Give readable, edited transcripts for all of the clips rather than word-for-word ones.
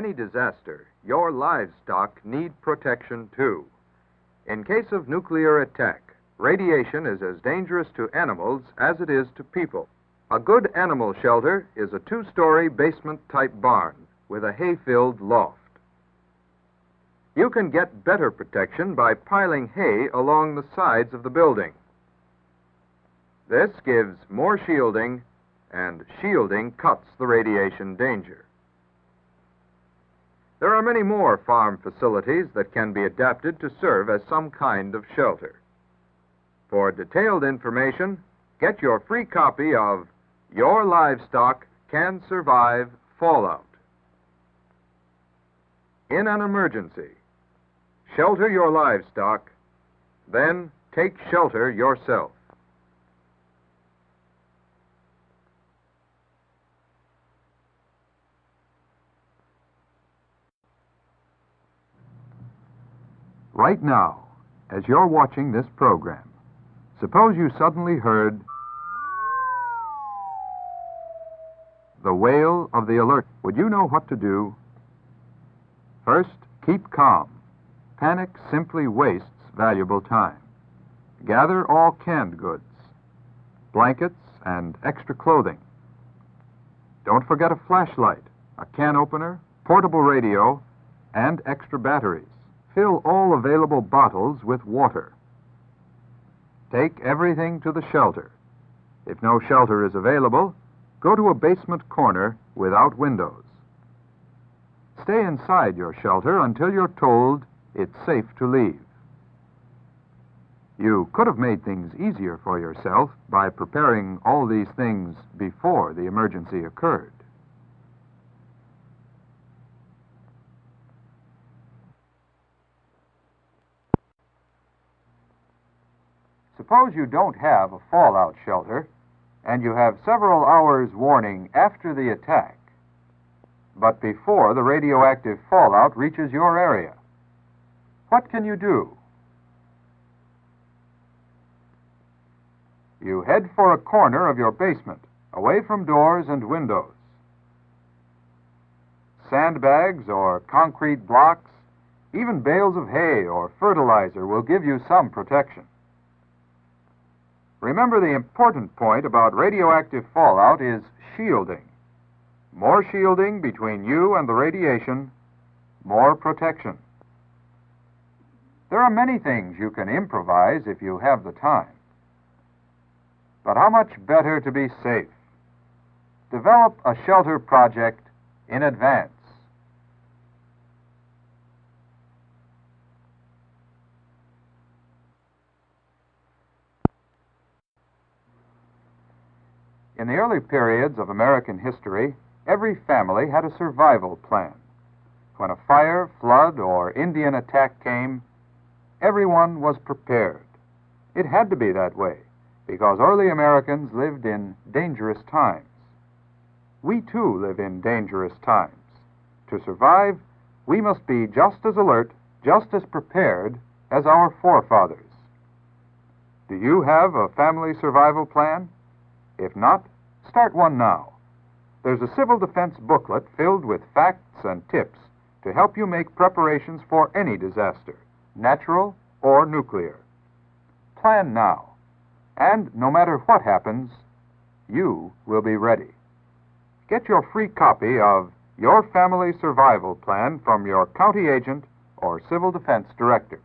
any disaster, your livestock need protection too. In case of nuclear attack, radiation is as dangerous to animals as it is to people. A good animal shelter is a two-story basement-type barn with a hay-filled loft. You can get better protection by piling hay along the sides of the building. This gives more shielding, and shielding cuts the radiation danger. There are many more farm facilities that can be adapted to serve as some kind of shelter. For detailed information, get your free copy of Your Livestock Can Survive Fallout. In an emergency, shelter your livestock, then take shelter yourself. Right now, as you're watching this program, suppose you suddenly heard the wail of the alert. Would you know what to do? First, keep calm. Panic simply wastes valuable time. Gather all canned goods, blankets, and extra clothing. Don't forget a flashlight, a can opener, portable radio, and extra batteries. Fill all available bottles with water. Take everything to the shelter. If no shelter is available, go to a basement corner without windows. Stay inside your shelter until you're told it's safe to leave. You could have made things easier for yourself by preparing all these things before the emergency occurred. Suppose you don't have a fallout shelter and you have several hours warning after the attack, but before the radioactive fallout reaches your area. What can you do? You head for a corner of your basement, away from doors and windows. Sandbags or concrete blocks, even bales of hay or fertilizer will give you some protection. Remember, the important point about radioactive fallout is shielding. More shielding between you and the radiation, more protection. There are many things you can improvise if you have the time. But how much better to be safe? Develop a shelter project in advance. In the early periods of American history, every family had a survival plan. When a fire, flood, or Indian attack came, everyone was prepared. It had to be that way, because early Americans lived in dangerous times. We too live in dangerous times. To survive, we must be just as alert, just as prepared as our forefathers. Do you have a family survival plan? If not, start one now. There's a civil defense booklet filled with facts and tips to help you make preparations for any disaster, natural or nuclear. Plan now, and no matter what happens, you will be ready. Get your free copy of Your Family Survival Plan from your county agent or civil defense director.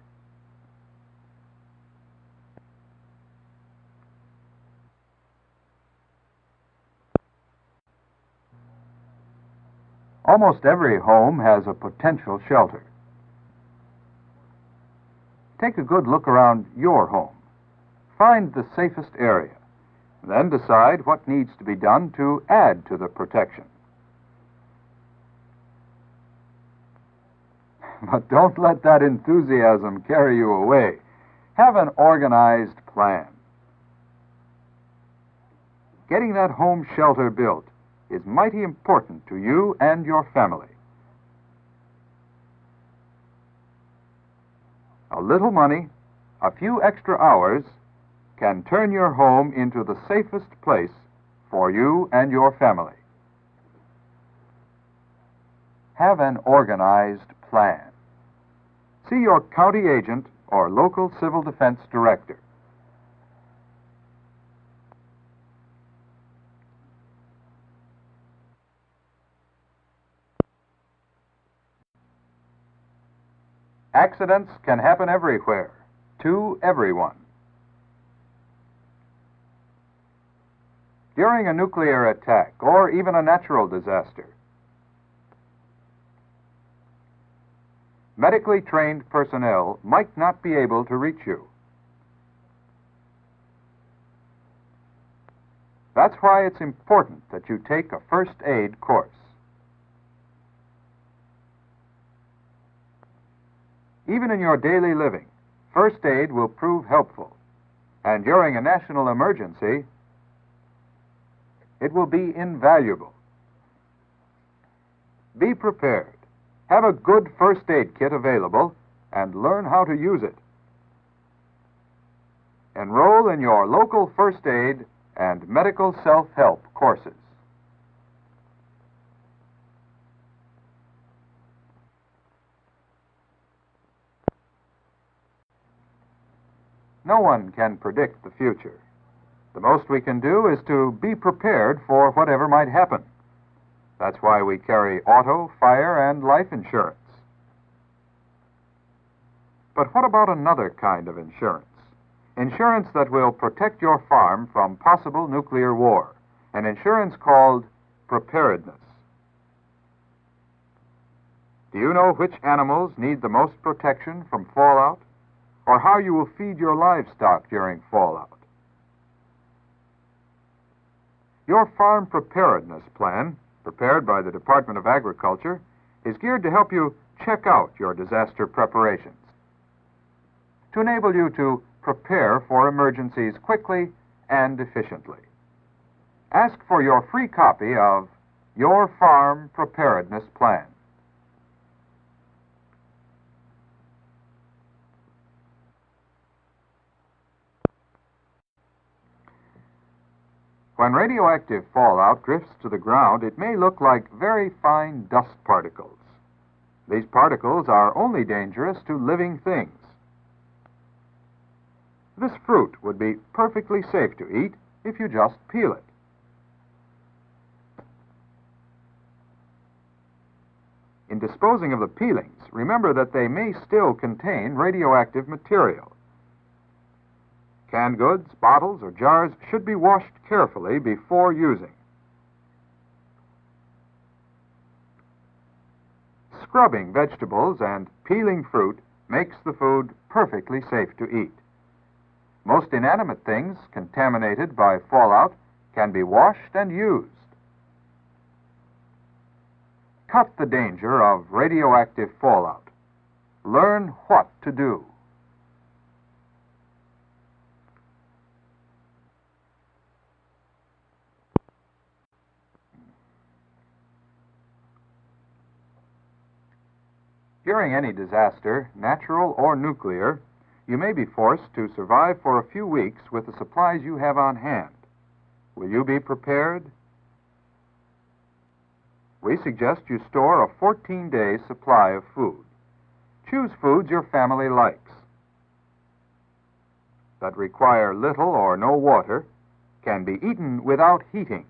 Almost every home has a potential shelter. Take a good look around your home. Find the safest area. Then decide what needs to be done to add to the protection. But don't let that enthusiasm carry you away. Have an organized plan. Getting that home shelter built is mighty important to you and your family. A little money, a few extra hours, can turn your home into the safest place for you and your family. have an organized plan. See your county agent or local civil defense director. Accidents can happen everywhere, to everyone. During a nuclear attack or even a natural disaster, medically trained personnel might not be able to reach you. That's why it's important that you take a first aid course. Even in your daily living, first aid will prove helpful, and during a national emergency, it will be invaluable. Be prepared. Have a good first aid kit available and learn how to use it. Enroll in your local first aid and medical self-help courses. No one can predict the future. The most we can do is to be prepared for whatever might happen. That's why we carry auto, fire, and life insurance. But what about another kind of insurance? Insurance that will protect your farm from possible nuclear war. An insurance called preparedness. Do you know which animals need the most protection from fallout? Or how you will feed your livestock during fallout? Your farm preparedness plan, prepared by the Department of Agriculture, is geared to help you check out your disaster preparations, to enable you to prepare for emergencies quickly and efficiently. Ask for your free copy of Your Farm Preparedness Plan. When radioactive fallout drifts to the ground, it may look like very fine dust particles. These particles are only dangerous to living things. This fruit would be perfectly safe to eat if you just peel it. In disposing of the peelings, remember that they may still contain radioactive material. Canned goods, bottles, or jars should be washed carefully before using. Scrubbing vegetables and peeling fruit makes the food perfectly safe to eat. Most inanimate things contaminated by fallout can be washed and used. Cut the danger of radioactive fallout. Learn what to do. During any disaster, natural or nuclear, you may be forced to survive for a few weeks with the supplies you have on hand. Will you be prepared? We suggest you store a 14-day supply of food. Choose foods your family likes, that require little or no water, can be eaten without heating,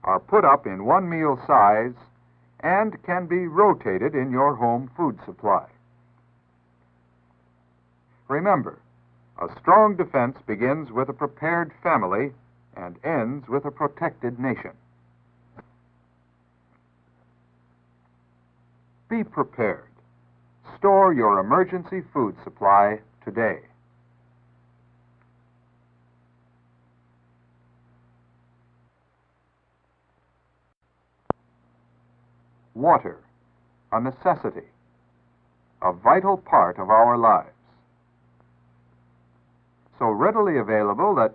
are put up in one meal size, and can be rotated in your home food supply. Remember, a strong defense begins with a prepared family and ends with a protected nation. Be prepared. Store your emergency food supply today. Water, a necessity, a vital part of our lives. So readily available that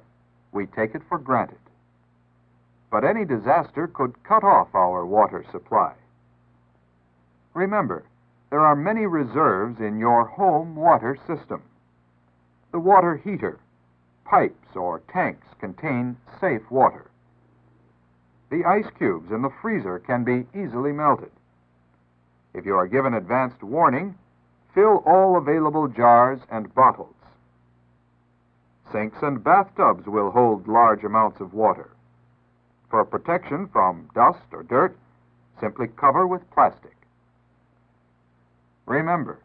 we take it for granted. But any disaster could cut off our water supply. Remember, there are many reserves in your home water system. The water heater, pipes, or tanks contain safe water. the ice cubes in the freezer can be easily melted. If you are given advanced warning, fill all available jars and bottles. Sinks and bathtubs will hold large amounts of water. For protection from dust or dirt, simply cover with plastic. Remember,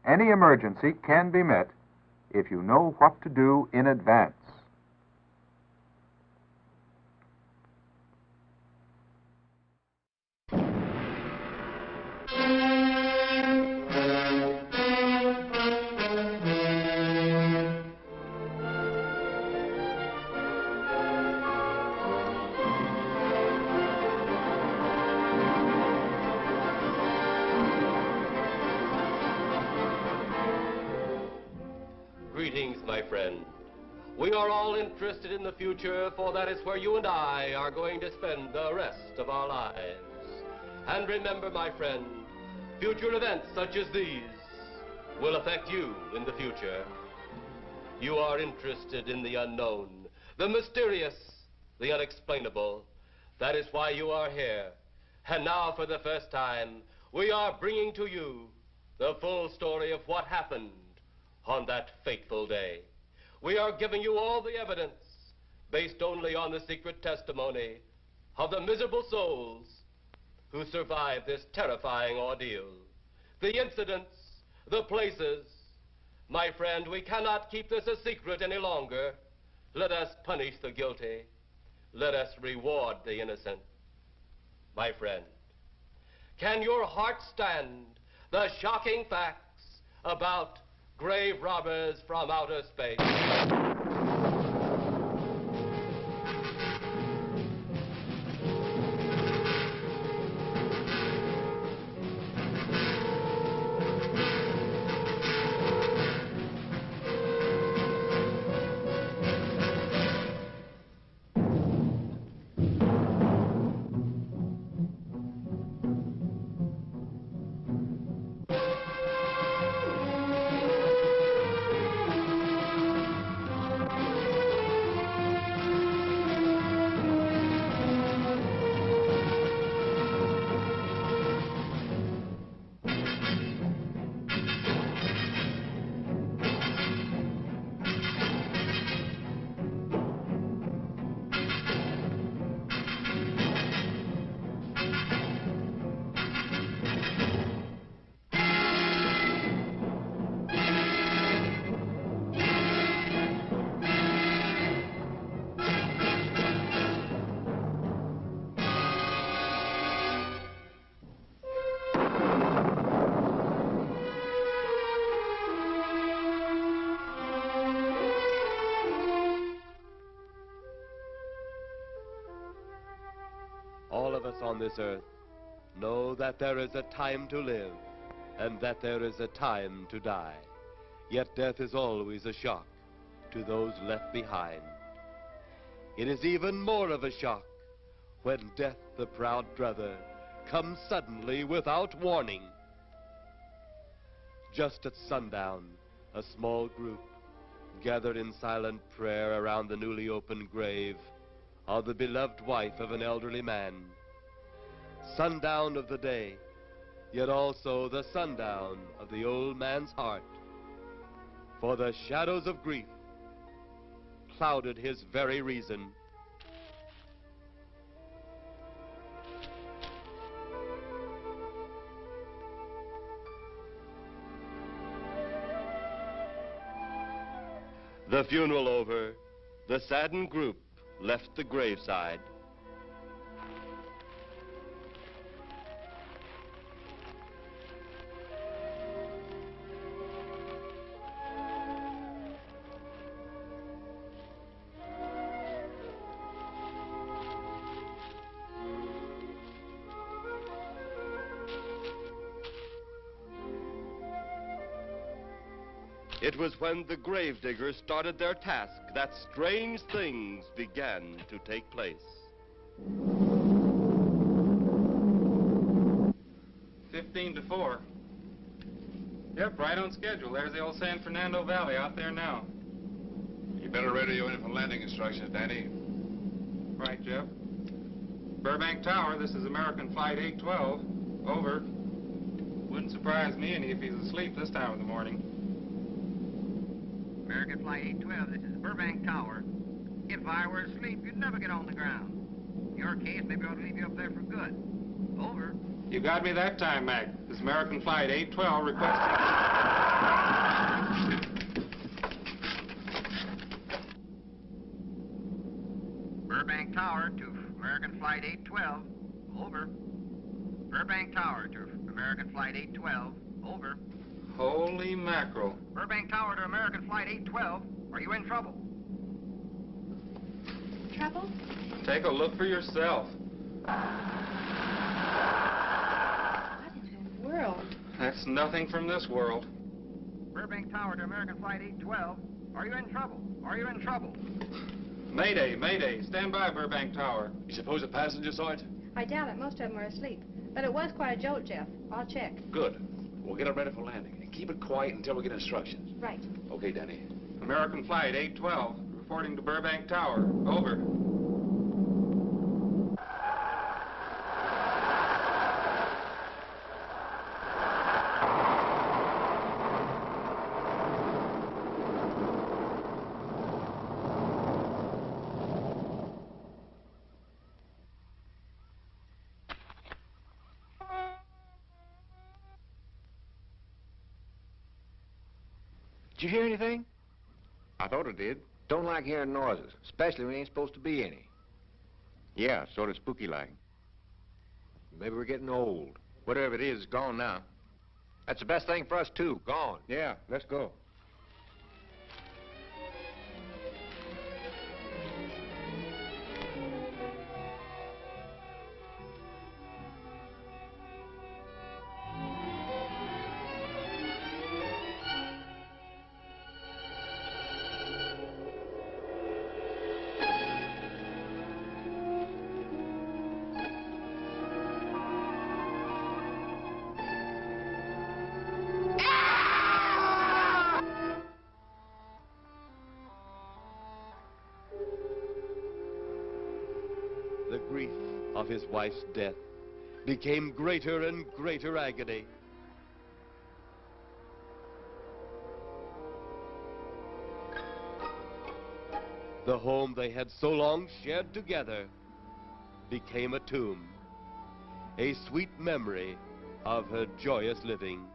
any emergency can be met if you know what to do in advance. Greetings, my friend. We are all interested in the future, for that is where you and I are going to spend the rest of our lives. And remember, my friend, future events such as these will affect you in the future. You are interested in the unknown, the mysterious, the unexplainable. That is why you are here. And now, for the first time, we are bringing to you the full story of what happened on that fateful day. We are giving you all the evidence based only on the secret testimony of the miserable souls who survived this terrifying ordeal. The incidents, the places. My friend, we cannot keep this a secret any longer. Let us punish the guilty. Let us reward the innocent. My friend, can your heart stand the shocking facts about grave robbers from outer space? All of us on this earth know that there is a time to live and that there is a time to die. Yet death is always a shock to those left behind. It is even more of a shock when death, the proud brother, comes suddenly without warning. Just at sundown, a small group gathered in silent prayer around the newly opened grave of the beloved wife of an elderly man. Sundown of the day, yet also the sundown of the old man's heart. For the shadows of grief clouded his very reason. The funeral over, the saddened group left the graveside. It was when the gravediggers started their task that strange things began to take place. 15-4. Yep, right on schedule. There's the old San Fernando Valley out there now. You better radio in for landing instructions, Danny. Right, Jeff. Burbank Tower, this is American Flight 812. Over. Wouldn't surprise me any if he's asleep this time of the morning. American Flight 812, this is Burbank Tower. If I were asleep, you'd never get on the ground. In your case, maybe I ought to leave you up there for good. Over. You got me that time, Mac. This is American Flight 812 requesting... Burbank Tower to American Flight 812. Over. Burbank Tower to American Flight 812. Over. Holy mackerel. Burbank Tower to American Flight 812. Are you in trouble? Trouble? Take a look for yourself. What in the world? That's nothing from this world. Burbank Tower to American Flight 812. Are you in trouble? Are you in trouble? Mayday, mayday. Stand by, Burbank Tower. You suppose a passenger saw it? I doubt it. Most of them are asleep. But it was quite a jolt, Jeff. I'll check. Good. We'll get it ready for landing. And keep it quiet until we get instructions. Right. Okay, Danny. American Flight 812, reporting to Burbank Tower. Over. Did you hear anything? I thought it did. Don't like hearing noises, especially when there ain't supposed to be any. Yeah, sort of spooky-like. Maybe we're getting old. Whatever it is, gone now. That's the best thing for us, too. Gone. Yeah, let's go. The grief of his wife's death became greater and greater agony. The home they had so long shared together became a tomb, a sweet memory of her joyous living.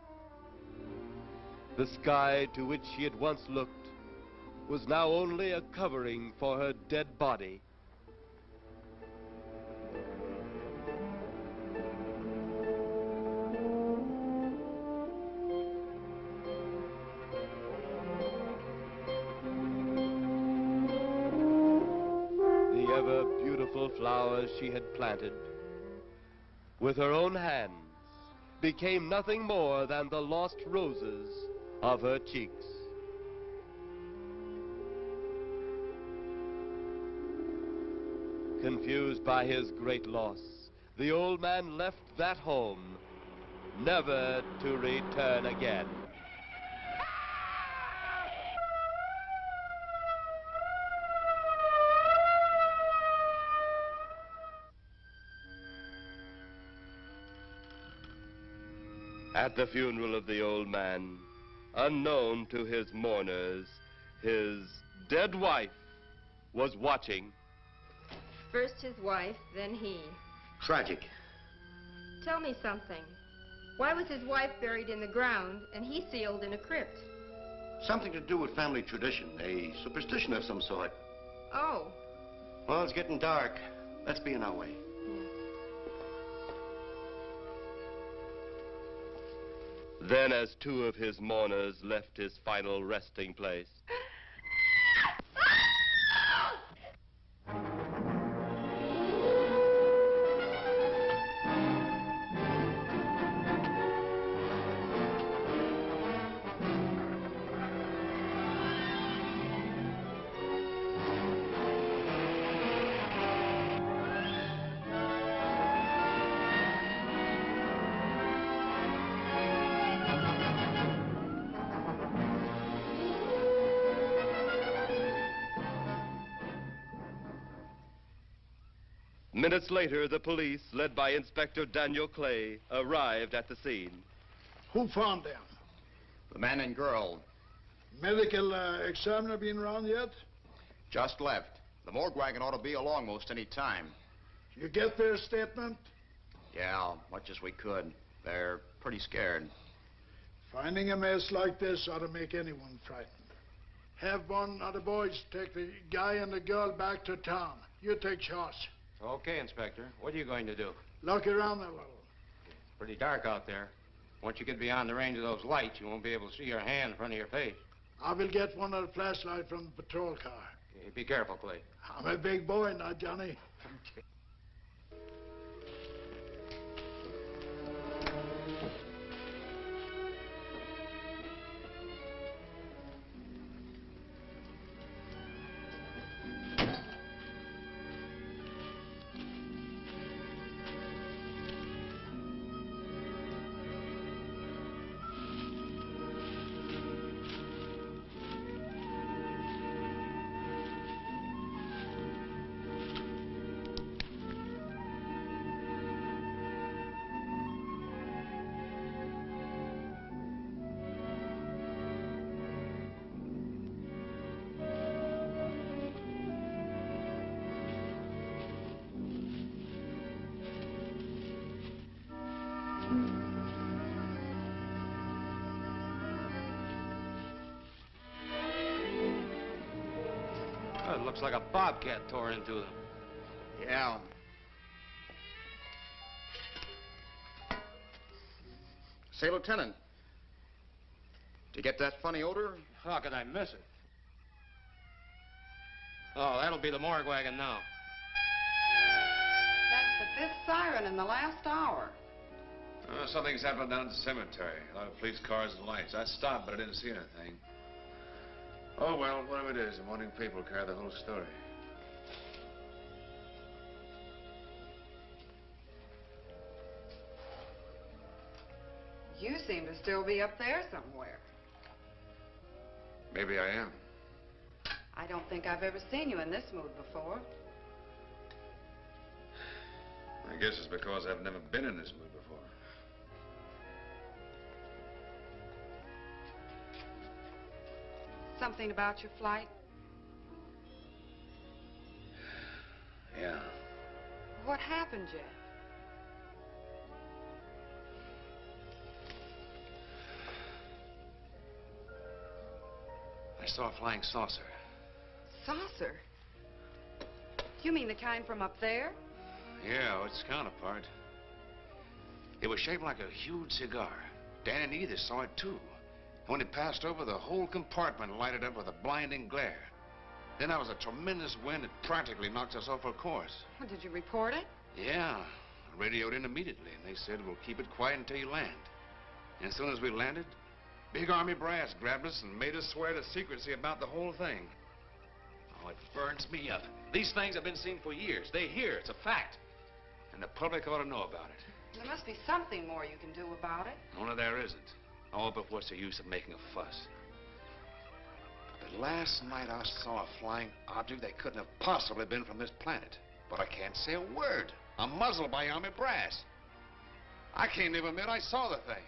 The sky to which she had once looked was now only a covering for her dead body. The ever-beautiful flowers she had planted with her own hands became nothing more than the lost roses of her cheeks. Confused by his great loss, the old man left that home, never to return again. At the funeral of the old man, unknown to his mourners, his dead wife was watching. First his wife, then he. Tragic. Tell me something. Why was his wife buried in the ground and he sealed in a crypt? Something to do with family tradition, a superstition of some sort. Oh. Well, it's getting dark. Let's be on our way. Then, as two of his mourners left his final resting place, Minutes later, the police, led by Inspector Daniel Clay, arrived at the scene. Who found them? The man and girl. Medical examiner been around yet? Just left. The morgue wagon ought to be along most any time. You get their statement? Yeah, much as we could. They're pretty scared. Finding a mess like this ought to make anyone frightened. Have one of the boys take the guy and the girl back to town. You take charge. Okay, Inspector. What are you going to do? Look around a little. It's pretty dark out there. Once you get beyond the range of those lights, you won't be able to see your hand in front of your face. I will get one of the flashlights from the patrol car. Okay, be careful, Clay. I'm a big boy now, Johnny. Oh, it looks like a bobcat tore into them. Yeah. Say, Lieutenant, did you get that funny odor? How could I miss it? Oh, that'll be the morgue wagon now. That's the fifth siren in the last hour. Something's happened down at the cemetery. A lot of police cars and lights. I stopped, but I didn't see anything. Oh, well, whatever it is, the morning paper will carry the whole story. You seem to still be up there somewhere. Maybe I am. I don't think I've ever seen you in this mood before. I guess it's because I've never been in this mood before. Something about your flight? Yeah. What happened, Jeff? I saw a flying saucer. Saucer? You mean the kind from up there? Yeah, its counterpart. It was shaped like a huge cigar. Dan and Edith saw it, too. When it passed over, the whole compartment lighted up with a blinding glare. Then there was a tremendous wind that practically knocked us off our course. Well, did you report it? Yeah. I radioed in immediately, and they said, we'll keep it quiet until you land. And as soon as we landed, big army brass grabbed us and made us swear to secrecy about the whole thing. Oh, it burns me up. These things have been seen for years. They're here. It's a fact. And the public ought to know about it. There must be something more you can do about it. Only there isn't. Oh, but what's the use of making a fuss? But last night I saw a flying object that couldn't have possibly been from this planet. But I can't say a word. I'm muzzled by army brass. I can't even admit I saw the thing.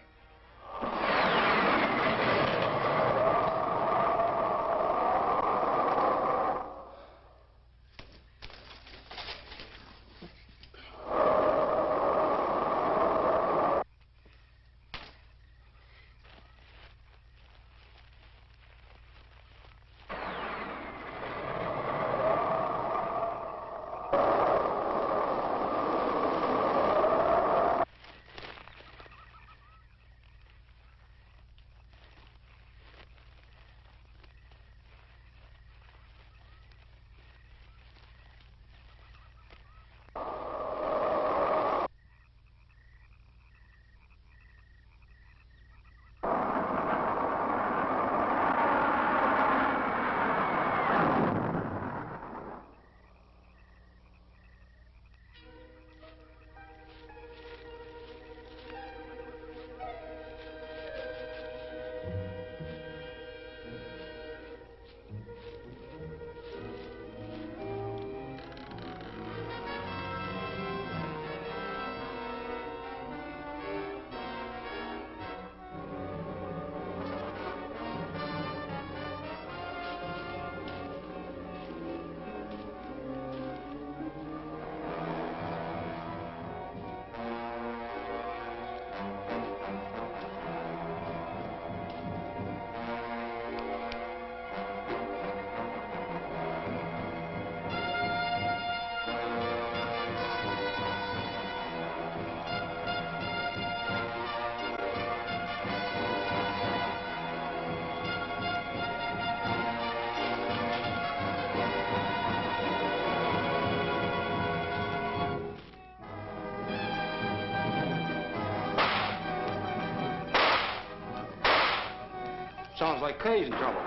sounds like Kay's in trouble.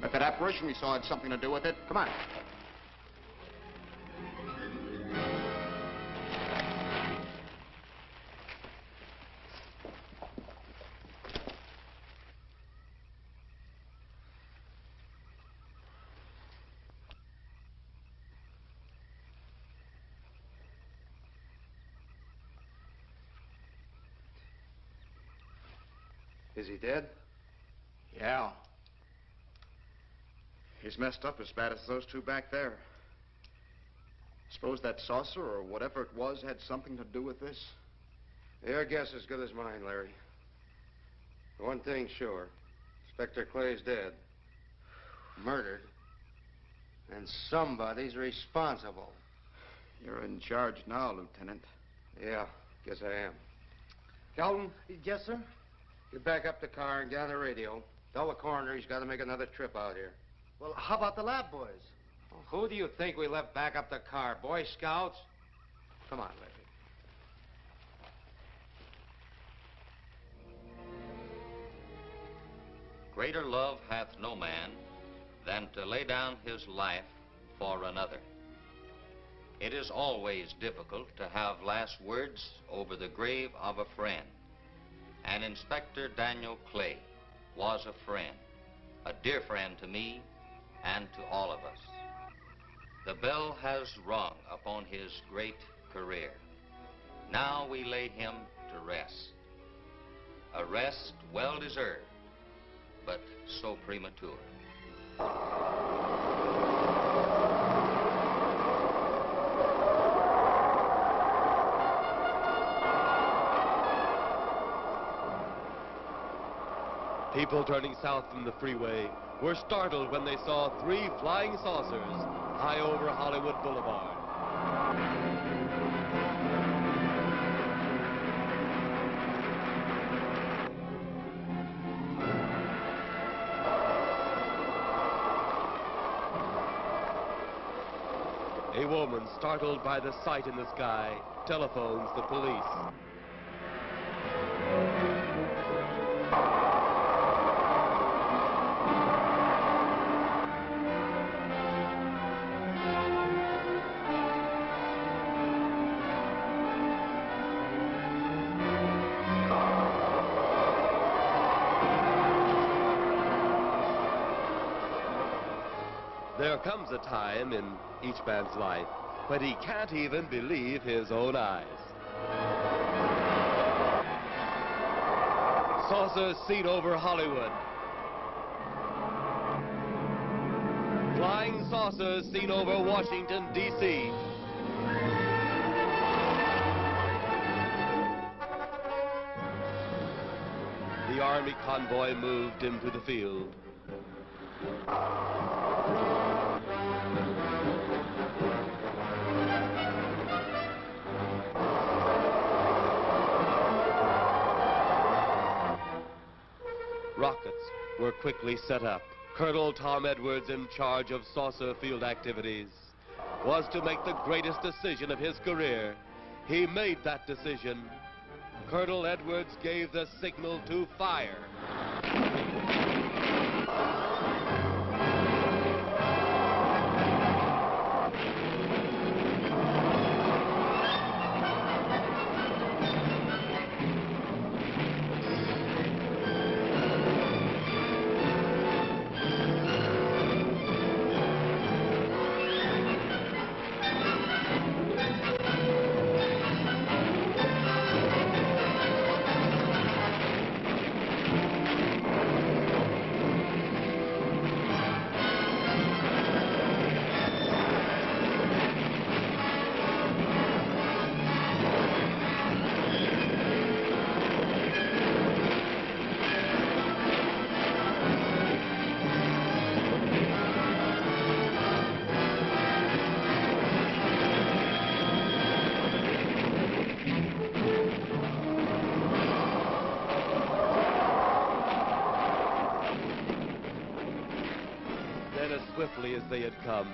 But that apparition we saw had something to do with it. Come on. Is he dead? Yeah. He's messed up as bad as those two back there. Suppose that saucer or whatever it was had something to do with this? Your guess is as good as mine, Larry. One thing's sure. Inspector Clay's dead. Murdered. And somebody's responsible. You're in charge now, Lieutenant. Yeah, guess I am. Calvin? Yes, sir? Get back up the car and get on the radio. Tell the coroner he's got to make another trip out here. Well, how about the lab boys? Well, who do you think we left back up the car? Boy Scouts? Come on, Larry. Greater love hath no man than to lay down his life for another. It is always difficult to have last words over the grave of a friend. And Inspector Daniel Clay was a friend, a dear friend to me and to all of us. The bell has rung upon his great career. Now we lay him to rest. A rest well deserved, but so premature. People turning south from the freeway were startled when they saw 3 flying saucers high over Hollywood Boulevard. A woman, startled by the sight in the sky, telephones the police. There comes a time in each man's life when he can't even believe his own eyes. Saucers seen over Hollywood. Flying saucers seen over Washington, D.C. The Army convoy moved into the field. Rockets were quickly set up. Colonel Tom Edwards, in charge of saucer field activities, was to make the greatest decision of his career. He made that decision. Colonel Edwards gave the signal to fire. Swiftly as they had come,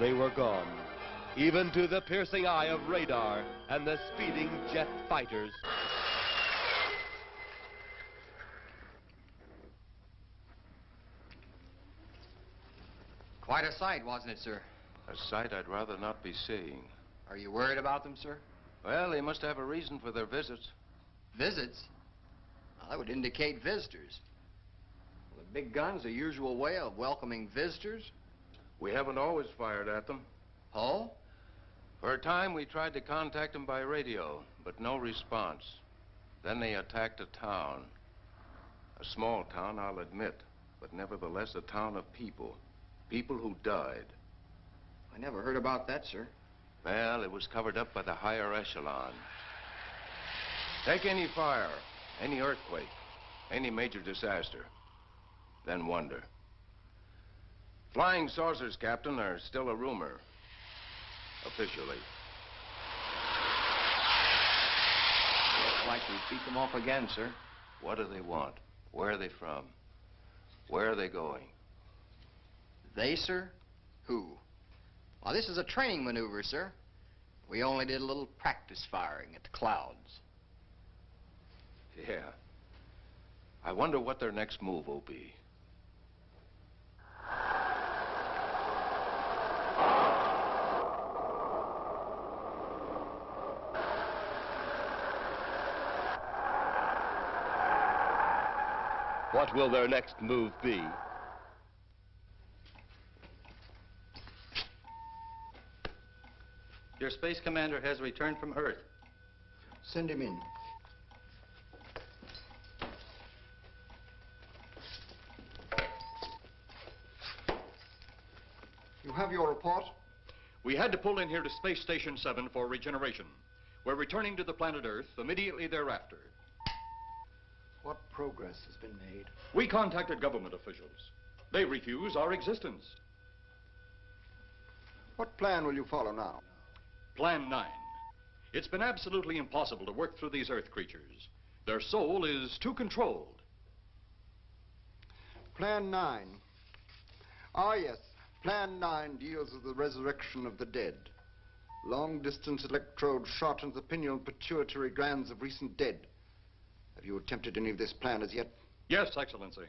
they were gone, even to the piercing eye of radar and the speeding jet fighters. Quite a sight, wasn't it, sir? A sight I'd rather not be seeing. Are you worried about them, sir? Well, they must have a reason for their visits. Visits? Well, that would indicate visitors. Well, the big gun's the usual way of welcoming visitors. We haven't always fired at them. Oh? For a time, we tried to contact them by radio, but no response. Then they attacked a town. A small town, I'll admit, but nevertheless a town of people. People who died. I never heard about that, sir. Well, it was covered up by the higher echelon. Take any fire, any earthquake, any major disaster, then wonder. Flying saucers, Captain, are still a rumor. Officially. Looks like we beat them off again, sir. What do they want? Where are they from? Where are they going? They, sir? Who? Well, this is a training maneuver, sir. We only did a little practice firing at the clouds. Yeah. I wonder what their next move will be. What will their next move be? Your space commander has returned from Earth. Send him in. You have your report? We had to pull in here to Space Station 7 for regeneration. We're returning to the planet Earth immediately thereafter. What progress has been made? We contacted government officials. They refuse our existence. What plan will you follow now? Plan 9. It's been absolutely impossible to work through these Earth creatures. Their soul is too controlled. Plan 9. Ah, yes. Plan 9 deals with the resurrection of the dead. Long-distance electrode shot into the pineal and pituitary glands of recent dead. Have you attempted any of this plan as yet? Yes, Excellency.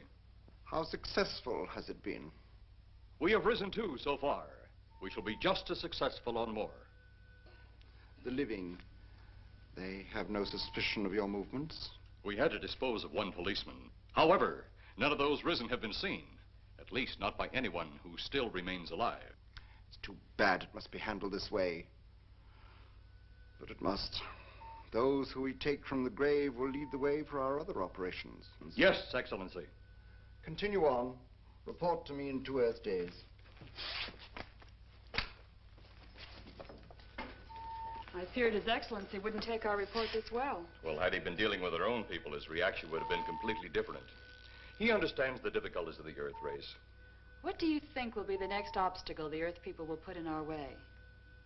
How successful has it been? We have risen too so far. We shall be just as successful on more. The living, they have no suspicion of your movements? We had to dispose of one policeman. However, none of those risen have been seen. At least not by anyone who still remains alive. It's too bad it must be handled this way. But it must. Those who we take from the grave will lead the way for our other operations. So yes, Excellency. Continue on. Report to me in 2 Earth days. I feared His Excellency wouldn't take our report this well. Well, had he been dealing with our own people, his reaction would have been completely different. He understands the difficulties of the Earth race. What do you think will be the next obstacle the Earth people will put in our way?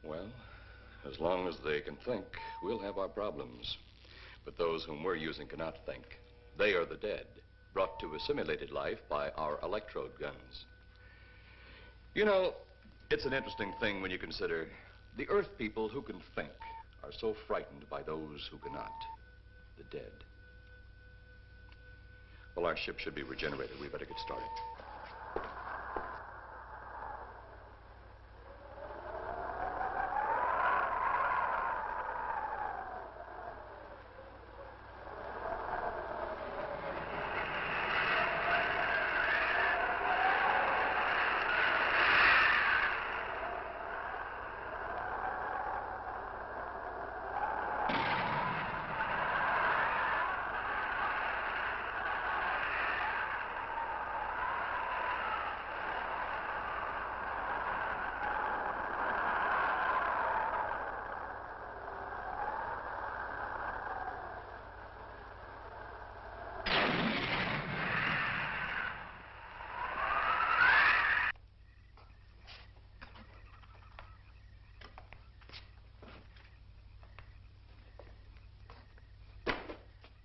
Well, as long as they can think, we'll have our problems. But those whom we're using cannot think. They are the dead, brought to a simulated life by our electrode guns. You know, it's an interesting thing when you consider the Earth people who can think are so frightened by those who cannot, the dead. Well, our ship should be regenerated. We better get started.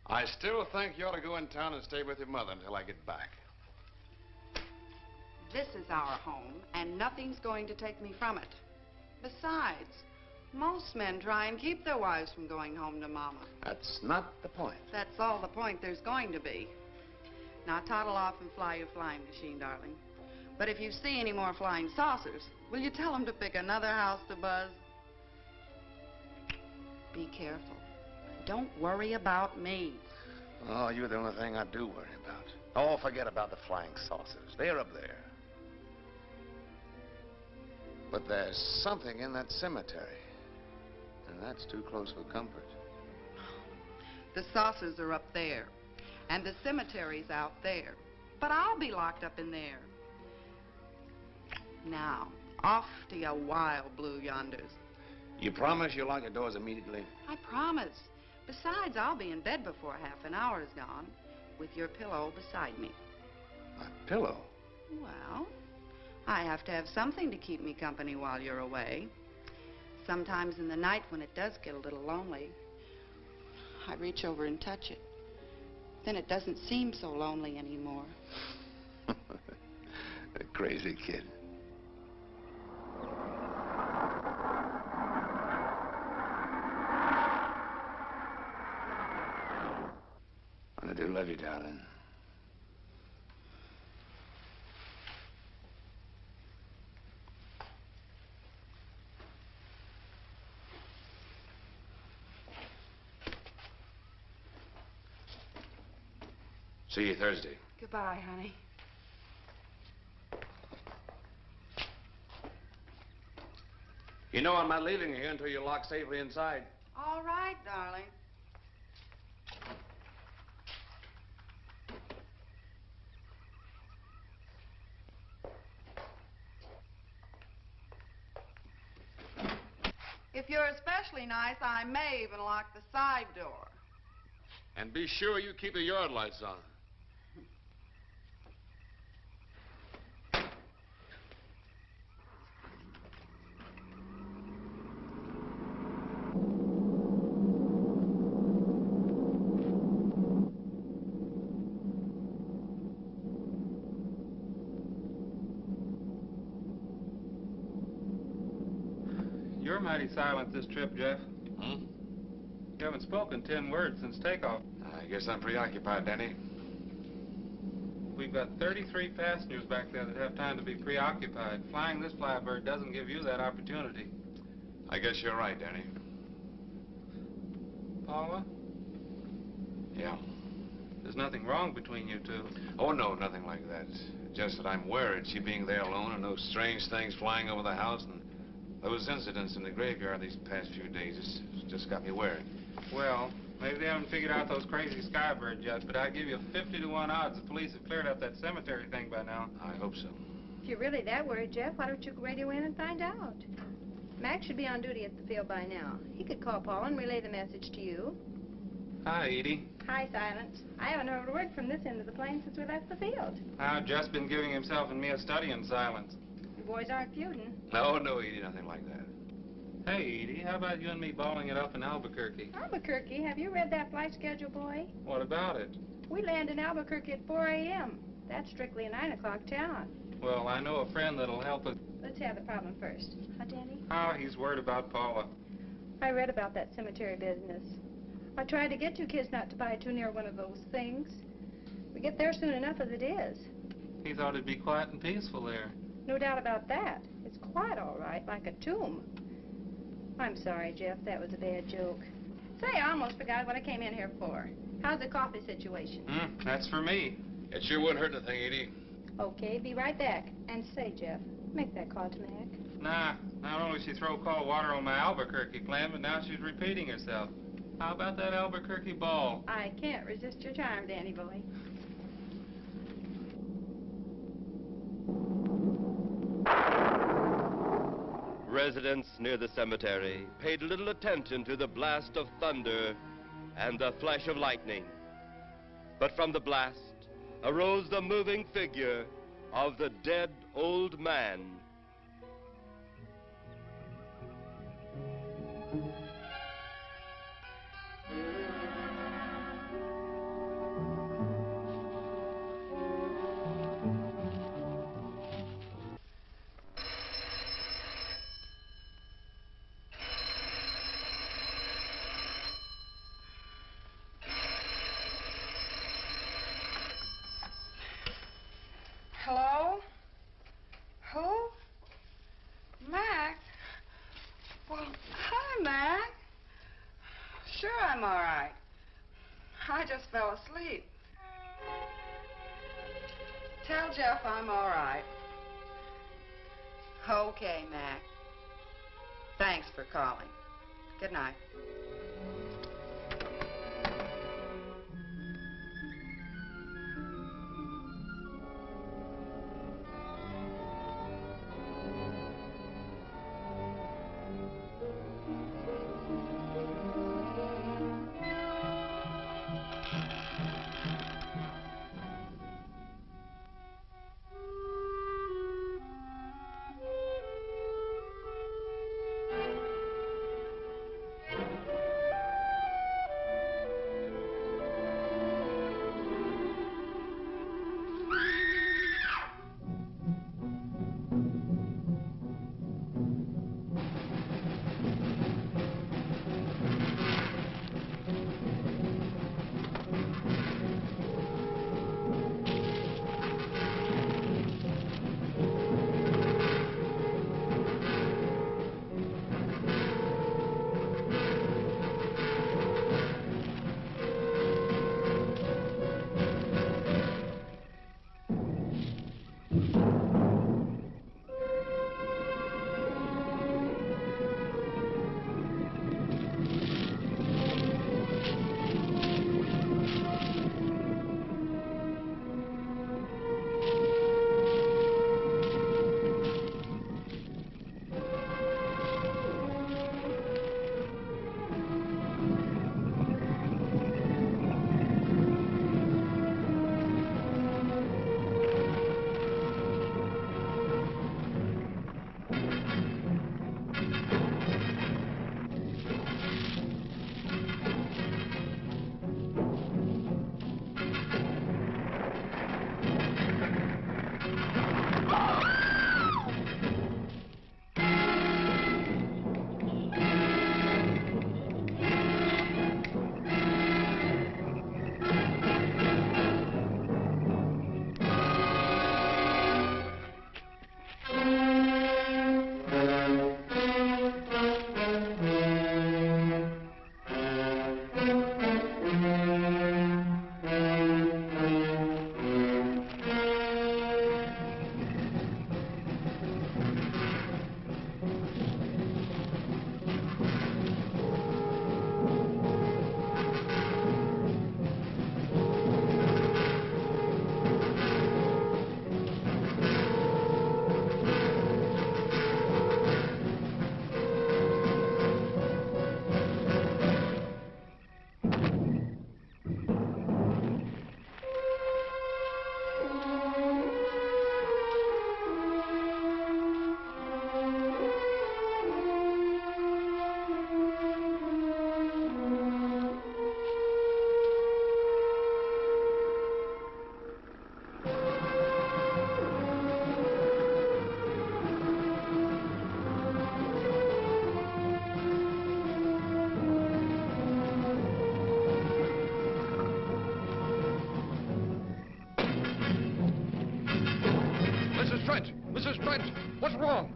I still think you ought to go in town and stay with your mother until I get back. This is our home, and nothing's going to take me from it. Besides, most men try and keep their wives from going home to Mama. That's not the point. That's all the point there's going to be. Now toddle off and fly your flying machine, darling. But if you see any more flying saucers, will you tell them to pick another house to buzz? Be careful. Don't worry about me. Oh, you're the only thing I do worry about. Oh, forget about the flying saucers. They're up there. But there's something in that cemetery. And that's too close for comfort. The saucers are up there, and the cemetery's out there. But I'll be locked up in there. Now, off to your wild blue yonders. You promise you'll lock your doors immediately? I promise. Besides, I'll be in bed before half an hour is gone, with your pillow beside me. My pillow? Well, I have to have something to keep me company while you're away. Sometimes in the night when it does get a little lonely, I reach over and touch it. Then it doesn't seem so lonely anymore. A crazy kid. I do love you, darling. See you Thursday. Goodbye, honey. You know I'm not leaving you here until you're locked safely inside. All right, darling. If you're especially nice, I may even lock the side door. And be sure you keep the yard lights on. You're mighty silent this trip, Jeff. Hmm? You haven't spoken 10 words since takeoff. I guess I'm preoccupied, Danny. We've got 33 passengers back there that have time to be preoccupied. Flying this flybird doesn't give you that opportunity. I guess you're right, Danny. Paula? Yeah. There's nothing wrong between you two. Oh, no, nothing like that. Just that I'm worried, she being there alone and those strange things flying over the house and those incidents in the graveyard these past few days. It's just got me worried. Well, maybe they haven't figured out those crazy skybirds yet, but I'd give you 50 to 1 odds the police have cleared up that cemetery thing by now. I hope so. If you're really that worried, Jeff, why don't you radio in and find out? Mac should be on duty at the field by now. He could call Paul and relay the message to you. Hi, Edie. Hi, Silence. I haven't heard a word from this end of the plane since we left the field. I've just been giving himself and me a study in silence. You boys aren't feuding. No, Edie, nothing like that. Hey, Edie, how about you and me balling it up in Albuquerque? Albuquerque? Have you read that flight schedule, boy? What about it? We land in Albuquerque at 4 a.m. That's strictly a 9 o'clock town. Well, I know a friend that'll help us. Let's have the problem first. Huh, Danny? Oh, he's worried about Paula. I read about that cemetery business. I tried to get you kids not to buy too near one of those things. We get there soon enough as it is. He thought it'd be quiet and peaceful there. No doubt about that. It's quite all right, like a tomb. I'm sorry, Jeff. That was a bad joke. Say, I almost forgot what I came in here for. How's the coffee situation? That's for me. It sure wouldn't hurt anything, Edie. Okay, be right back. And say, Jeff, make that call to Mac. Nah, not only she throw cold water on my Albuquerque plan, but now she's repeating herself. How about that Albuquerque ball? I can't resist your charm, Danny boy. Residents near the cemetery paid little attention to the blast of thunder and the flash of lightning. But from the blast arose the moving figure of the dead old man. I just fell asleep. Tell Jeff I'm all right. Okay, Mac. Thanks for calling. Good night. Mrs. Trent, what's wrong?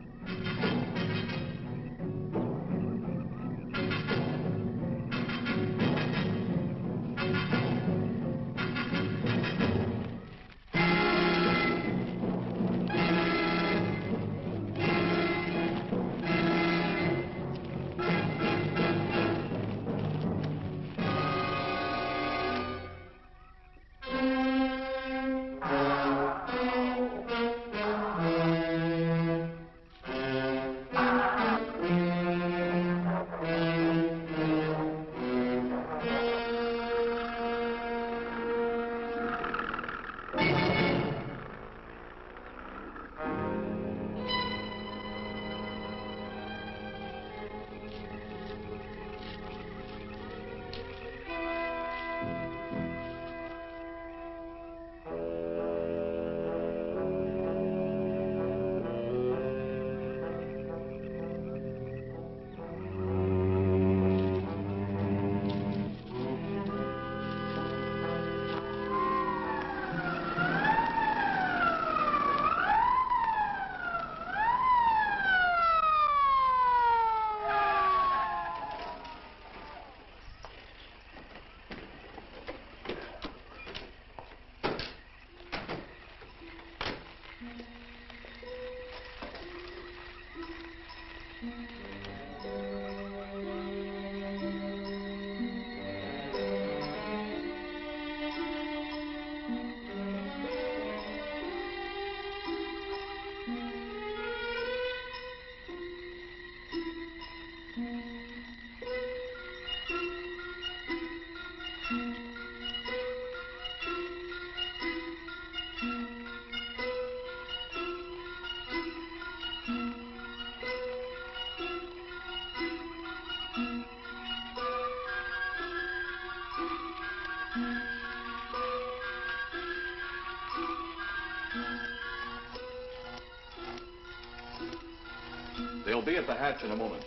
He'll be at the hatch in a moment.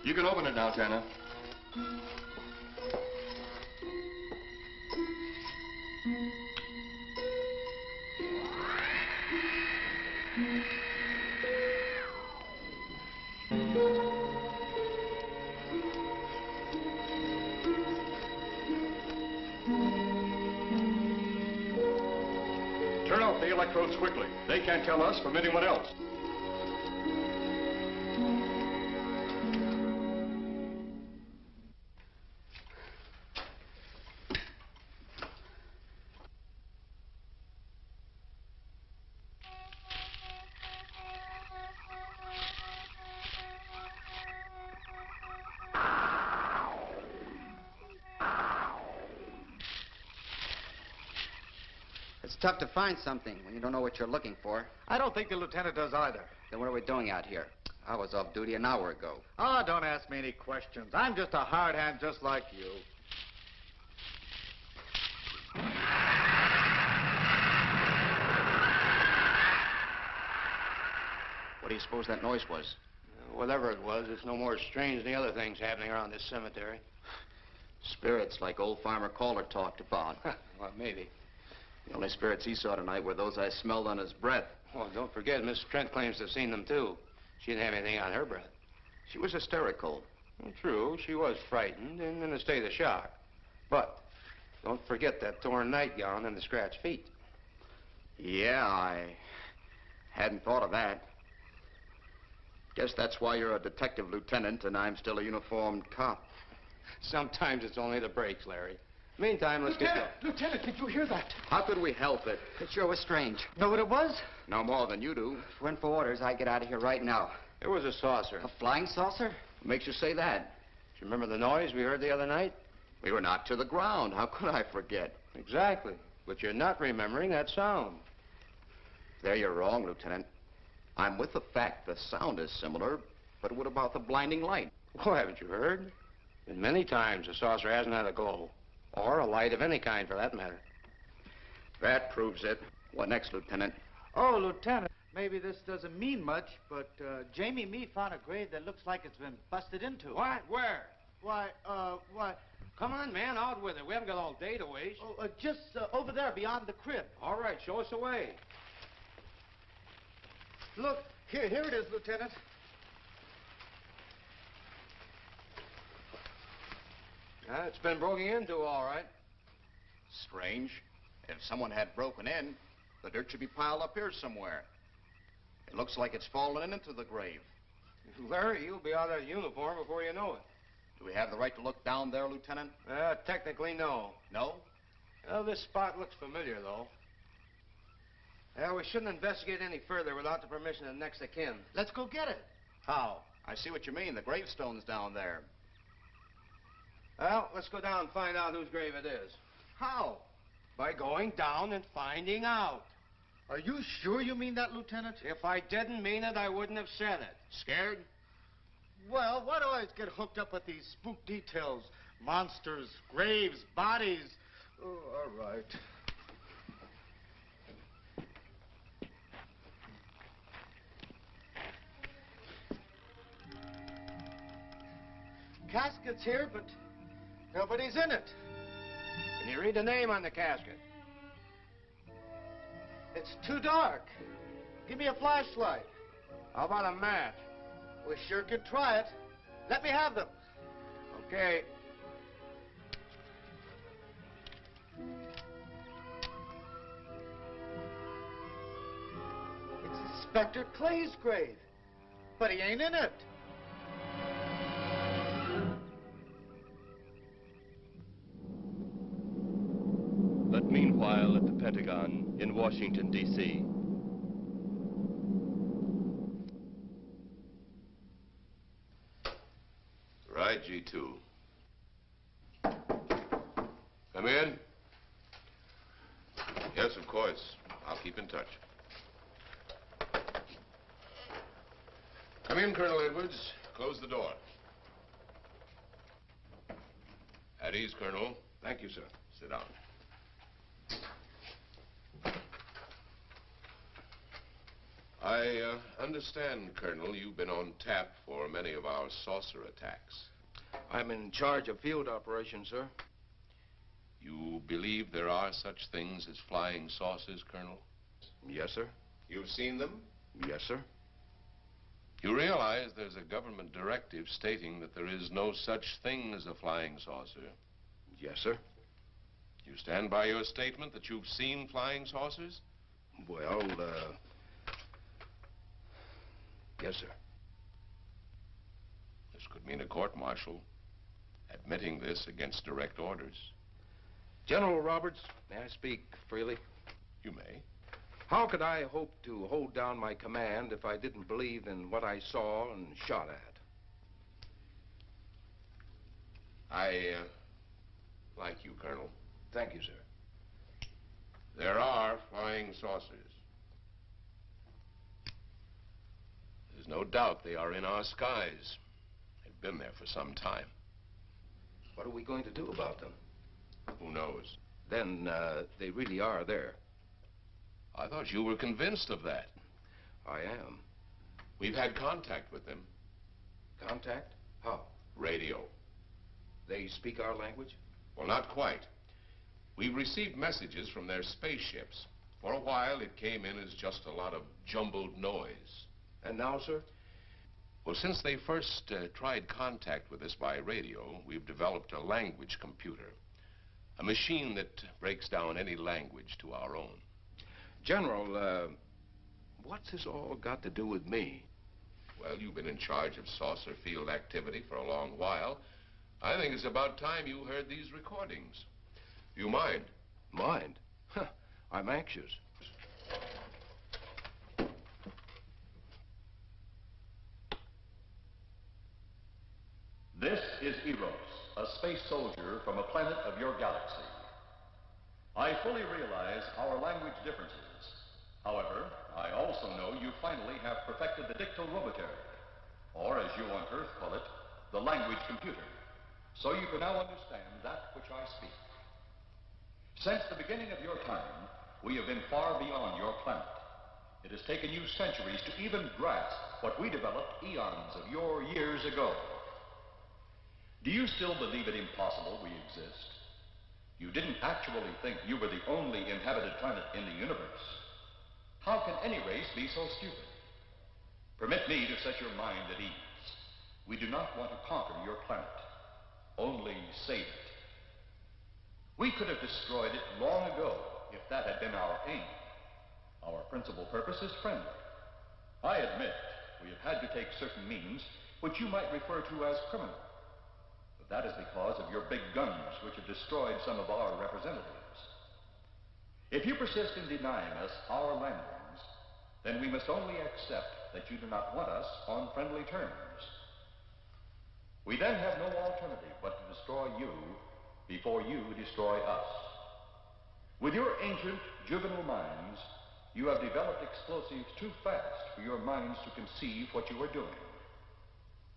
You can open it now, Tanner. Turn off the electrodes quickly. They can't tell us from anyone else. It's tough to find something when you don't know what you're looking for. I don't think the lieutenant does either. Then what are we doing out here? I was off duty an hour ago. Oh, don't ask me any questions. I'm just a hard hand just like you. What do you suppose that noise was? Whatever it was, it's no more strange than the other things happening around this cemetery. Spirits like old Farmer Caller talked about. Well, maybe. The only spirits he saw tonight were those I smelled on his breath. Well, don't forget, Miss Trent claims to have seen them, too. She didn't have anything on her breath. She was hysterical. Well, true, she was frightened and in a state of shock. But don't forget that torn nightgown and the scratched feet. Yeah, I hadn't thought of that. Guess that's why you're a detective lieutenant and I'm still a uniformed cop. Sometimes it's only the breaks, Larry. Meantime, let's Lieutenant, did you hear that? How could we help it? It sure was strange. Know what it was? No more than you do. Oh, If it weren't for orders, I'd get out of here right now. It was a saucer. A flying saucer? What makes you say that? Do you remember the noise we heard the other night? We were knocked to the ground. How could I forget? Exactly. But you're not remembering that sound. There you're wrong, Lieutenant. I'm with the fact the sound is similar, but what about the blinding light? Well, haven't you heard? And many times the saucer hasn't had a glow. Or a light of any kind, for that matter. That proves it. What next, Lieutenant? Oh, Lieutenant, maybe this doesn't mean much, but Jamie and me found a grave that looks like it's been busted into. What? Where? Why? Come on, man, out with it. We haven't got all day to waste. Oh, just over there beyond the crib. All right, show us the way. Look, here it is, Lieutenant. It's been broken into, all right. Strange. If someone had broken in, the dirt should be piled up here somewhere. It looks like it's fallen into the grave. Larry, you'll be out of uniform before you know it. Do we have the right to look down there, Lieutenant? Technically, no. No? Well, this spot looks familiar, though. We shouldn't investigate any further without the permission of next of kin. Let's go get it. How? I see what you mean. The gravestone's down there. Well, let's go down and find out whose grave it is. How? By going down and finding out. Are you sure you mean that, Lieutenant? If I didn't mean it, I wouldn't have said it. Scared? Well, why do I always get hooked up with these spook details? Monsters, graves, bodies. Oh, all right. Casket's here, but nobody's in it. Can you read the name on the casket? It's too dark. Give me a flashlight. How about a match? We sure could try it. Let me have them. Okay. It's Inspector Clay's grave, but he ain't in it. But meanwhile, at the Pentagon in Washington, D.C. Right, G2. Come in. Yes, of course. I'll keep in touch. Come in, Colonel Edwards. Close the door. At ease, Colonel. Thank you, sir. Sit down. I I understand, Colonel, you've been on tap for many of our saucer attacks. I'm in charge of field operations, sir. You believe there are such things as flying saucers, Colonel? Yes, sir. You've seen them? Yes, sir. You realize there's a government directive stating that there is no such thing as a flying saucer? Yes, sir. You stand by your statement that you've seen flying saucers? Well, yes, sir. This could mean a court-martial, admitting this against direct orders. General Roberts, may I speak freely? You may. How could I hope to hold down my command if I didn't believe in what I saw and shot at? I like you, Colonel. Thank you, sir. There are flying saucers. There's no doubt they are in our skies. They've been there for some time. What are we going to do about them? Who knows? Then, they really are there. I thought you were convinced of that. I am. We've had contact with them. Contact? How? Radio. They speak our language? Well, not quite. We've received messages from their spaceships. For a while, it came in as just a lot of jumbled noise. And now, sir? Well, since they first tried contact with us by radio, we've developed a language computer. A machine that breaks down any language to our own. General, what's this all got to do with me? Well, you've been in charge of saucer field activity for a long while. I think it's about time you heard these recordings. Do you mind? Mind? Huh, I'm anxious. This is Eros, a space soldier from a planet of your galaxy. I fully realize our language differences. However, I also know you finally have perfected the dictorobotery, or as you on Earth call it, the language computer. So you can now understand that which I speak. Since the beginning of your time, we have been far beyond your planet. It has taken you centuries to even grasp what we developed eons of your years ago. Do you still believe it impossible we exist? You didn't actually think you were the only inhabited planet in the universe. How can any race be so stupid? Permit me to set your mind at ease. We do not want to conquer your planet, only save it. We could have destroyed it long ago if that had been our aim. Our principal purpose is friendly. I admit we have had to take certain means which you might refer to as criminal. But that is because of your big guns which have destroyed some of our representatives. If you persist in denying us our landings, then we must only accept that you do not want us on friendly terms. We then have no alternative but to destroy you before you destroy us. With your ancient juvenile minds, you have developed explosives too fast for your minds to conceive what you are doing.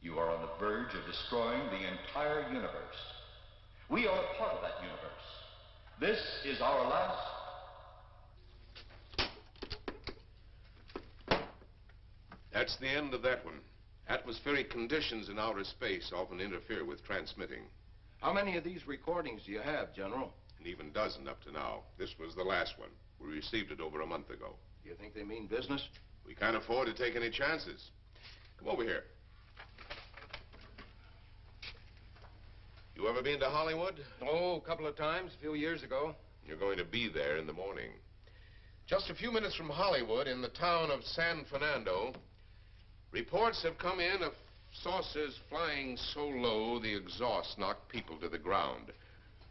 You are on the verge of destroying the entire universe. We are a part of that universe. This is our last... That's the end of that one. Atmospheric conditions in outer space often interfere with transmitting. How many of these recordings do you have, General? An even dozen up to now. This was the last one. We received it over a month ago. Do you think they mean business? We can't afford to take any chances. Come over here. You ever been to Hollywood? Oh, a couple of times, a few years ago. You're going to be there in the morning. Just a few minutes from Hollywood, in the town of San Fernando, reports have come in of saucers flying so low the exhaust knocked people to the ground.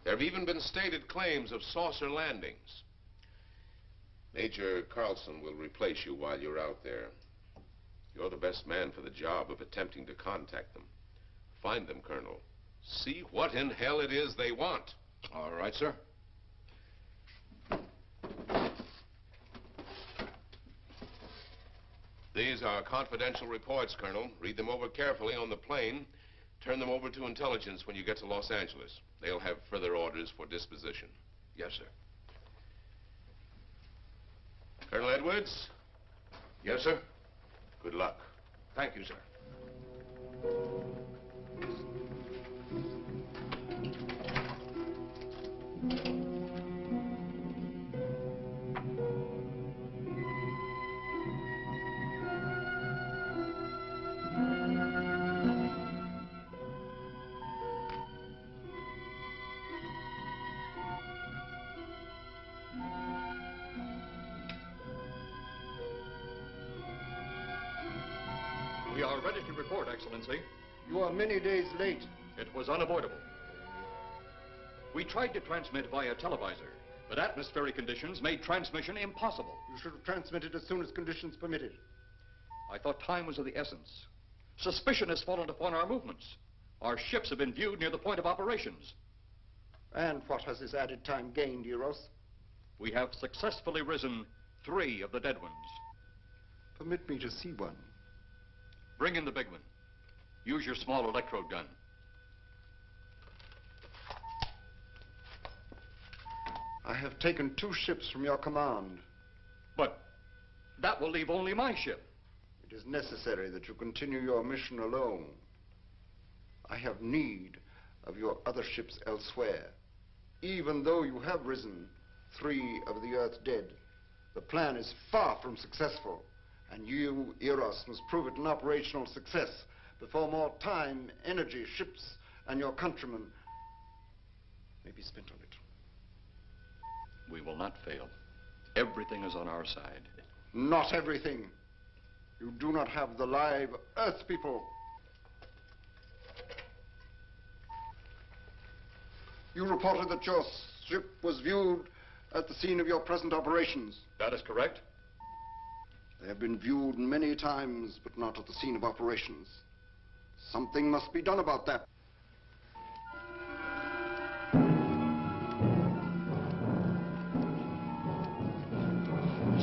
There have even been stated claims of saucer landings. Major Carlson will replace you while you're out there. You're the best man for the job of attempting to contact them. Find them, Colonel. See what in hell it is they want. All right, sir. These are confidential reports, Colonel. Read them over carefully on the plane. Turn them over to intelligence when you get to Los Angeles. They'll have further orders for disposition. Yes, sir. Colonel Edwards? Yes, sir. Good luck. Thank you, sir. We are ready to report, Excellency. You are many days late. It was unavoidable. We tried to transmit via televisor, but atmospheric conditions made transmission impossible. You should have transmitted as soon as conditions permitted. I thought time was of the essence. Suspicion has fallen upon our movements. Our ships have been viewed near the point of operations. And what has this added time gained, Eros? We have successfully risen 3 of the dead ones. Permit me to see one. Bring in the big one. Use your small electrode gun. I have taken 2 ships from your command. But that will leave only my ship. It is necessary that you continue your mission alone. I have need of your other ships elsewhere. Even though you have risen 3 of the Earth's dead, the plan is far from successful. And you, Eros, must prove it an operational success before more time, energy, ships, and your countrymen may be spent on it. We will not fail. Everything is on our side. Not everything. You do not have the live Earth people. You reported that your ship was viewed at the scene of your present operations. That is correct. They have been viewed many times, but not at the scene of operations. Something must be done about that.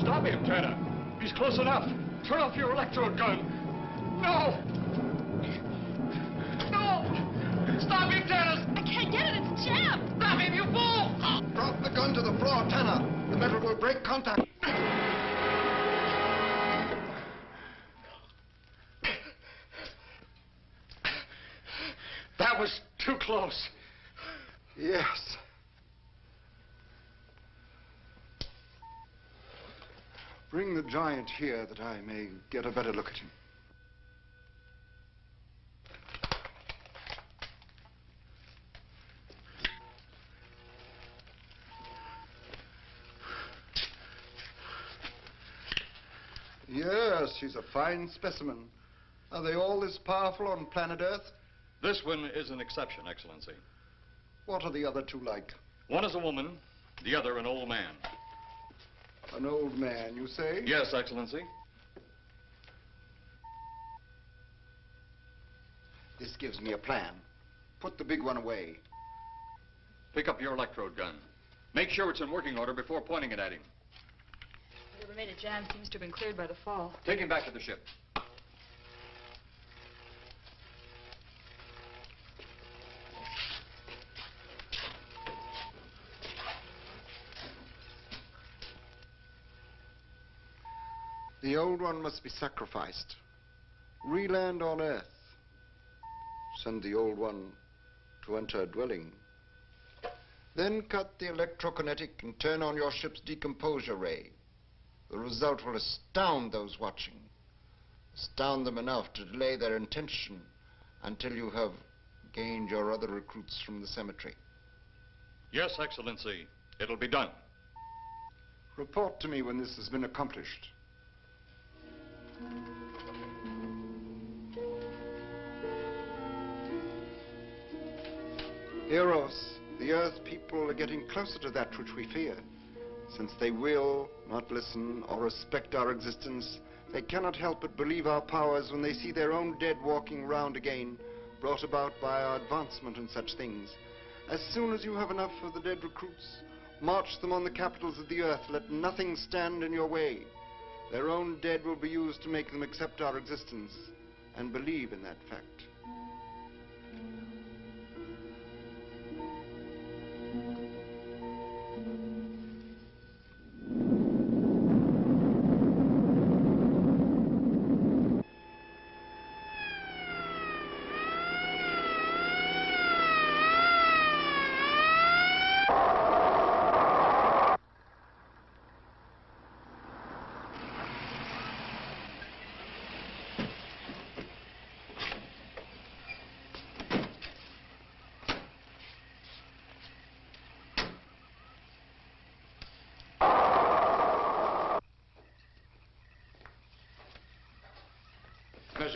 Stop him, Tanner. He's close enough. Turn off your electrode gun. No! No! Stop him, Tanner! I can't get it. It's jammed. Stop him, you fool! Drop the gun to the floor, Tanner. The metal will break contact. That was too close. Yes. Bring the giant here that I may get a better look at him. Yes, he's a fine specimen. Are they all this powerful on planet Earth? This one is an exception, Excellency. What are the other 2 like? One is a woman, the other an old man. An old man, you say? Yes, Excellency. This gives me a plan. Put the big one away. Pick up your electrode gun. Make sure it's in working order before pointing it at him. Whatever made it jam seems to have been cleared by the fall. Take him back to the ship. The old one must be sacrificed. Re-land on Earth. Send the old one to enter a dwelling. Then cut the electrokinetic and turn on your ship's decomposure ray. The result will astound those watching. Astound them enough to delay their intention until you have gained your other recruits from the cemetery. Yes, Excellency. It'll be done. Report to me when this has been accomplished. Eros, the Earth people are getting closer to that which we fear. Since they will not listen or respect our existence, they cannot help but believe our powers when they see their own dead walking round again, brought about by our advancement in such things. As soon as you have enough of the dead recruits, march them on the capitals of the Earth. Let nothing stand in your way. Their own dead will be used to make them accept our existence and believe in that fact.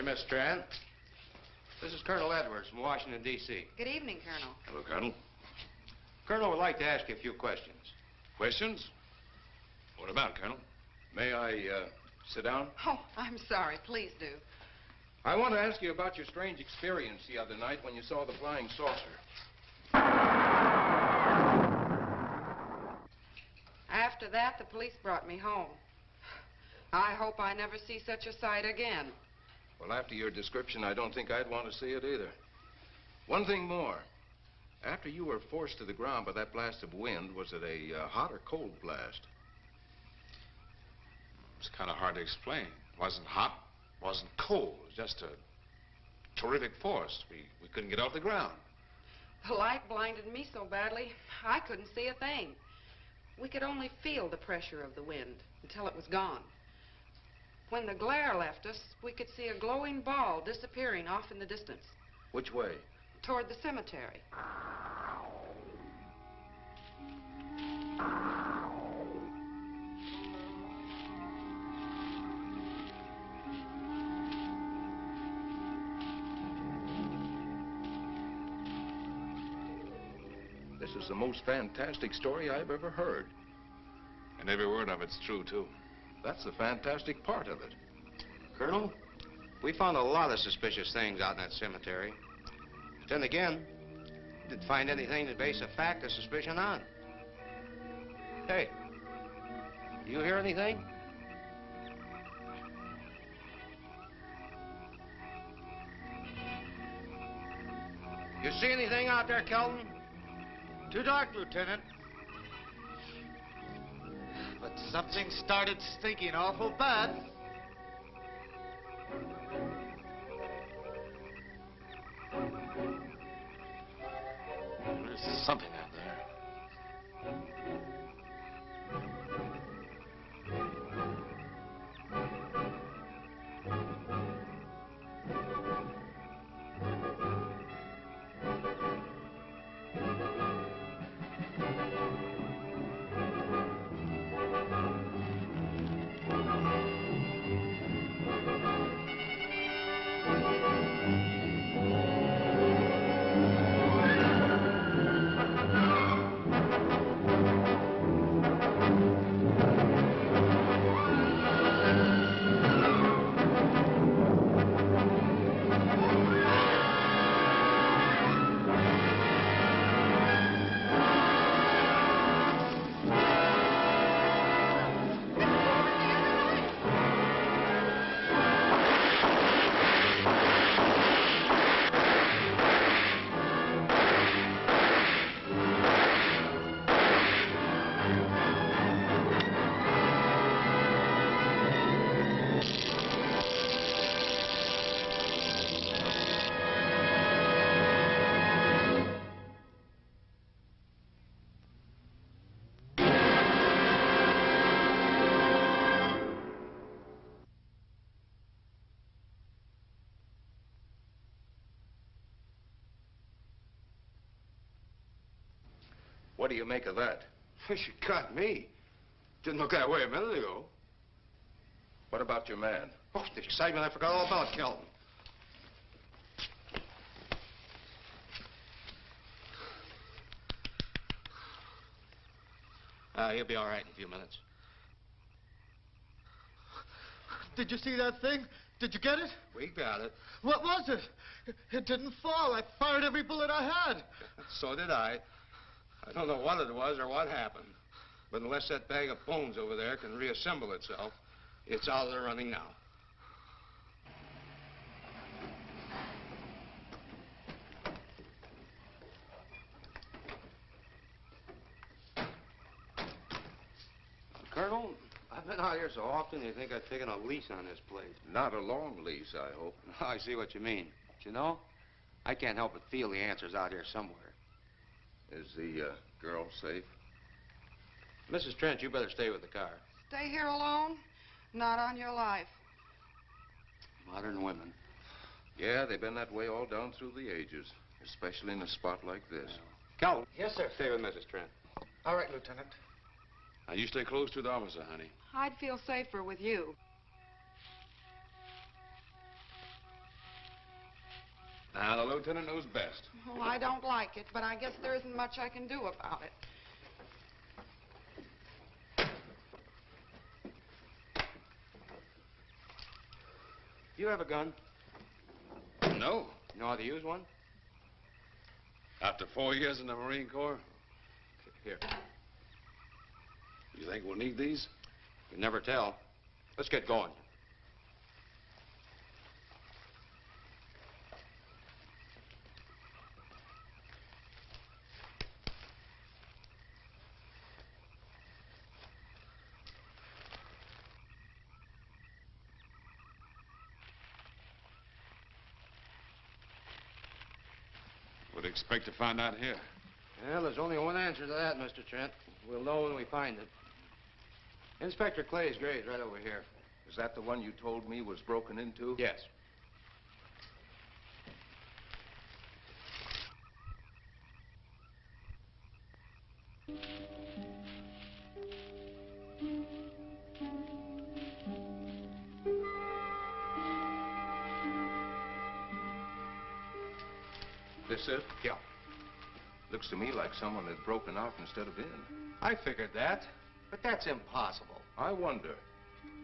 Pleasure, Miss Trent. This is Colonel Edwards from Washington, D.C. Good evening, Colonel. Hello, Colonel. Colonel would like to ask you a few questions. Questions? What about, Colonel? May I sit down? Oh, I'm sorry. Please do. I want to ask you about your strange experience the other night when you saw the flying saucer. After that, the police brought me home. I hope I never see such a sight again. Well, after your description, I don't think I'd want to see it either. One thing more. After you were forced to the ground by that blast of wind, was it a hot or cold blast? It's kind of hard to explain. It wasn't hot, wasn't cold. It was just a terrific force. We couldn't get off the ground. The light blinded me so badly, I couldn't see a thing. We could only feel the pressure of the wind until it was gone. When the glare left us, we could see a glowing ball disappearing off in the distance. Which way? Toward the cemetery. This is the most fantastic story I've ever heard. And every word of it's true, too. That's the fantastic part of it. Colonel, we found a lot of suspicious things out in that cemetery. But then again, we didn't find anything to base a fact or suspicion on. Hey, you hear anything? You see anything out there, Kelton? Too dark, Lieutenant. But something started stinking awful bad. There's something out there. What do you make of that? You got me. Didn't look that way a minute ago. What about your man? Oh, the excitement, I forgot all about Kelton. He'll be all right in a few minutes. Did you see that thing? Did you get it? We got it. What was it? It didn't fall. I fired every bullet I had. So did I. I don't know what it was or what happened. But unless that bag of bones over there can reassemble itself, it's out of the running now. Colonel, I've been out here so often, you think I've taken a lease on this place. Not a long lease, I hope. I see what you mean. But you know, I can't help but feel the answer's out here somewhere. Is the girl safe? Mrs. Trent, you better stay with the car. Stay here alone? Not on your life. Modern women. Yeah, they've been that way all down through the ages, especially in a spot like this. Calvin. Yes, sir. Stay with Mrs. Trent. All right, Lieutenant. Now, you stay close to the officer, honey. I'd feel safer with you. Now, the lieutenant knows best. Oh, I don't like it, but I guess there isn't much I can do about it. You have a gun? No. You know how to use one? After 4 years in the Marine Corps? Here. You think we'll need these? You can never tell. Let's get going. Would expect to find out here. Well, there's only one answer to that, Mr. Trent. We'll know when we find it. Inspector Clay's grave's right over here. Is that the one you told me was broken into? Yes. This it? Yeah. Looks to me like someone had broken out instead of in. I figured that, but that's impossible. I wonder.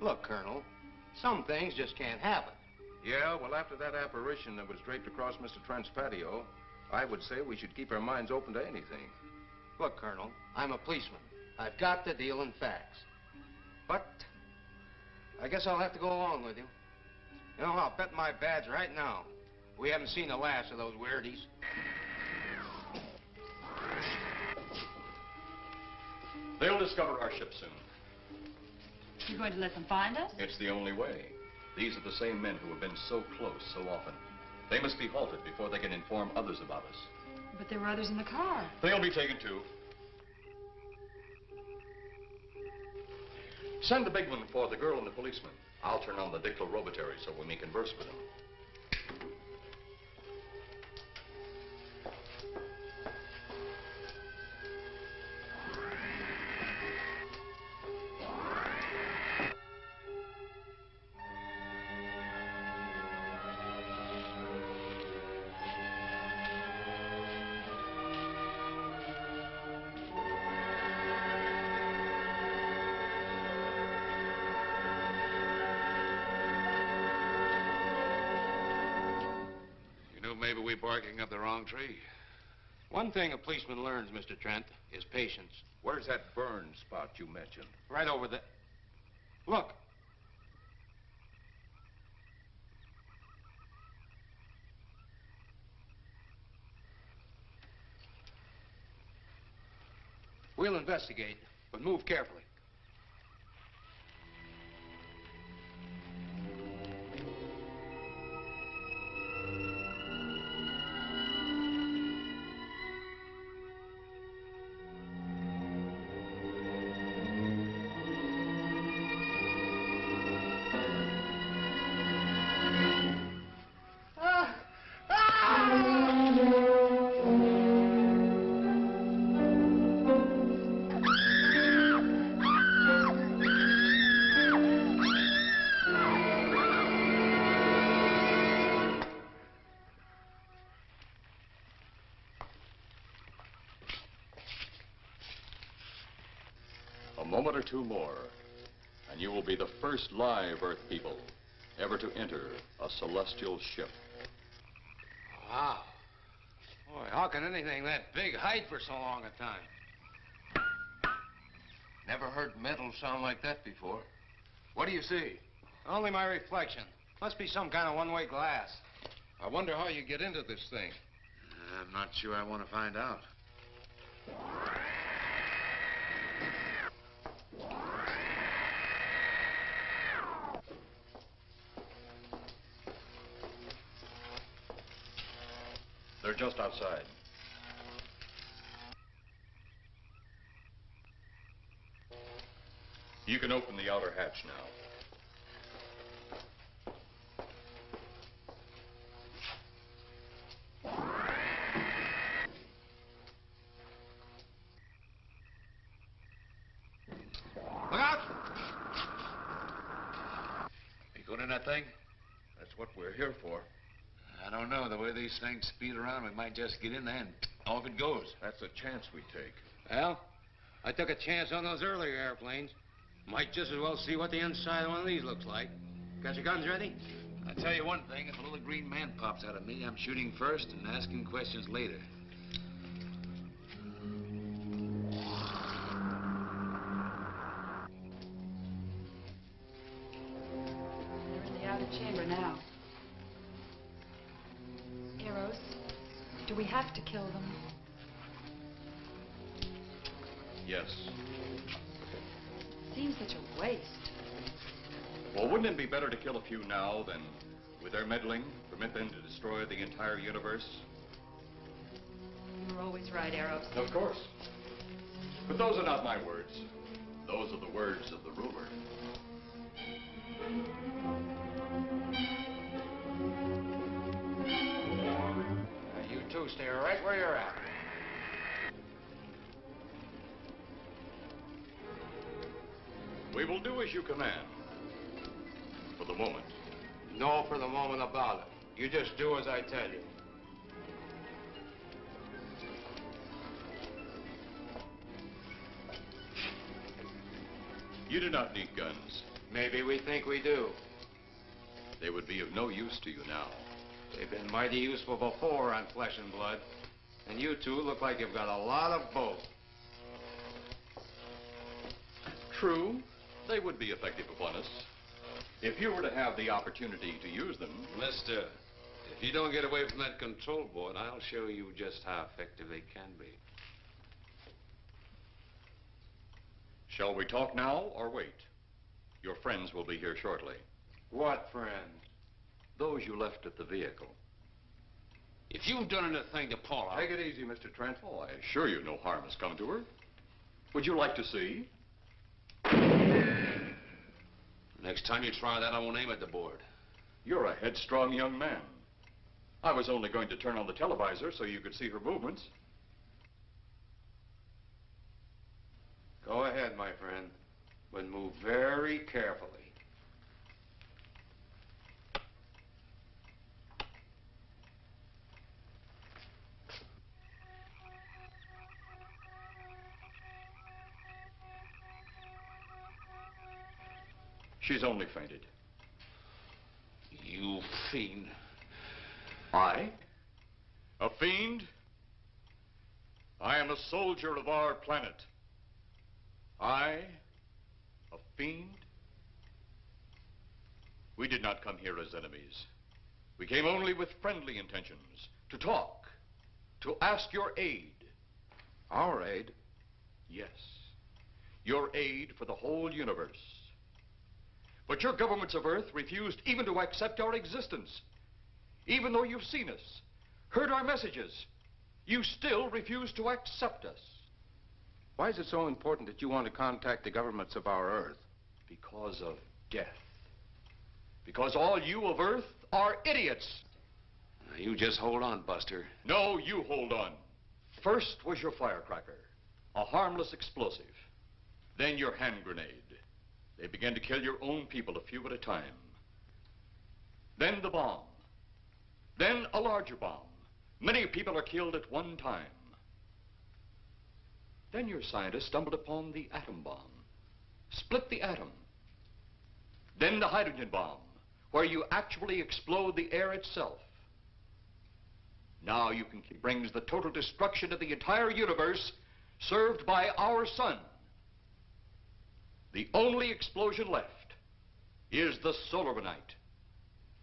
Look, Colonel, some things just can't happen. Yeah, well, after that apparition that was draped across Mr. Trent's patio, I would say we should keep our minds open to anything. Look, Colonel, I'm a policeman. I've got to deal in facts. But I guess I'll have to go along with you. You know, I'll bet my badge right now we haven't seen the last of those weirdies. They'll discover our ship soon. You're going to let them find us? It's the only way. These are the same men who have been so close so often. They must be halted before they can inform others about us. But there were others in the car. They'll be taken too. Send the big one for the girl and the policeman. I'll turn on the dictorobatary so we may converse with them. Maybe we're barking up the wrong tree. One thing a policeman learns, Mr. Trent, is patience. Where's that burn spot you mentioned? Right over there. Look. We'll investigate, but move carefully. A moment or two more, and you will be the first live Earth people ever to enter a celestial ship. Wow. Boy, how can anything that big hide for so long a time? Never heard metal sound like that before. What do you see? Only my reflection. Must be some kind of one-way glass. I wonder how you get into this thing. I'm not sure I want to find out. They're just outside. You can open the outer hatch now. Look out! You going in that thing? That's what we're here for. I don't know. The way these things speed around, we might just get in there and off it goes. That's a chance we take. Well, I took a chance on those earlier airplanes. Might just as well see what the inside of one of these looks like. Got your guns ready? I'll tell you one thing. If a little green man pops out of me, I'm shooting first and asking questions later. They're in the outer chamber now. Arrows, do we have to kill them? Yes. Seems such a waste. Well, wouldn't it be better to kill a few now than, with their meddling, permit them to destroy the entire universe? You're always right, Arrows. Of course. But those are not my words. Those are the words of the ruler. You two stay right where you're at. We will do as you command. For the moment. No for the moment about it. You just do as I tell you. You do not need guns. Maybe we think we do. They would be of no use to you now. They've been mighty useful before on flesh and blood. And you two look like you've got a lot of both. True, they would be effective upon us. If you were to have the opportunity to use them... Mister, if you don't get away from that control board, I'll show you just how effective they can be. Shall we talk now or wait? Your friends will be here shortly. What friends? Those you left at the vehicle. If you've done anything to Paula... Take it easy, Mr. Trent. Oh, I assure you no harm has come to her. Would you like to see? Next time you try that, I won't aim at the board. You're a headstrong young man. I was only going to turn on the televisor so you could see her movements. Go ahead, my friend, but move very carefully. She's only fainted. You fiend. I? A fiend? I am a soldier of our planet. I? A fiend? We did not come here as enemies. We came only with friendly intentions. To talk. To ask your aid. Our aid? Yes. Your aid for the whole universe. But your governments of Earth refused even to accept our existence. Even though you've seen us, heard our messages, you still refuse to accept us. Why is it so important that you want to contact the governments of our Earth? Because of death. Because all you of Earth are idiots. Now, you just hold on, Buster. No, you hold on. First was your firecracker, a harmless explosive. Then your hand grenade. They began to kill your own people a few at a time. Then the bomb. Then a larger bomb. Many people are killed at one time. Then your scientists stumbled upon the atom bomb. Split the atom. Then the hydrogen bomb, where you actually explode the air itself. Now you can brings the total destruction of the entire universe served by our sun. The only explosion left is the solar night.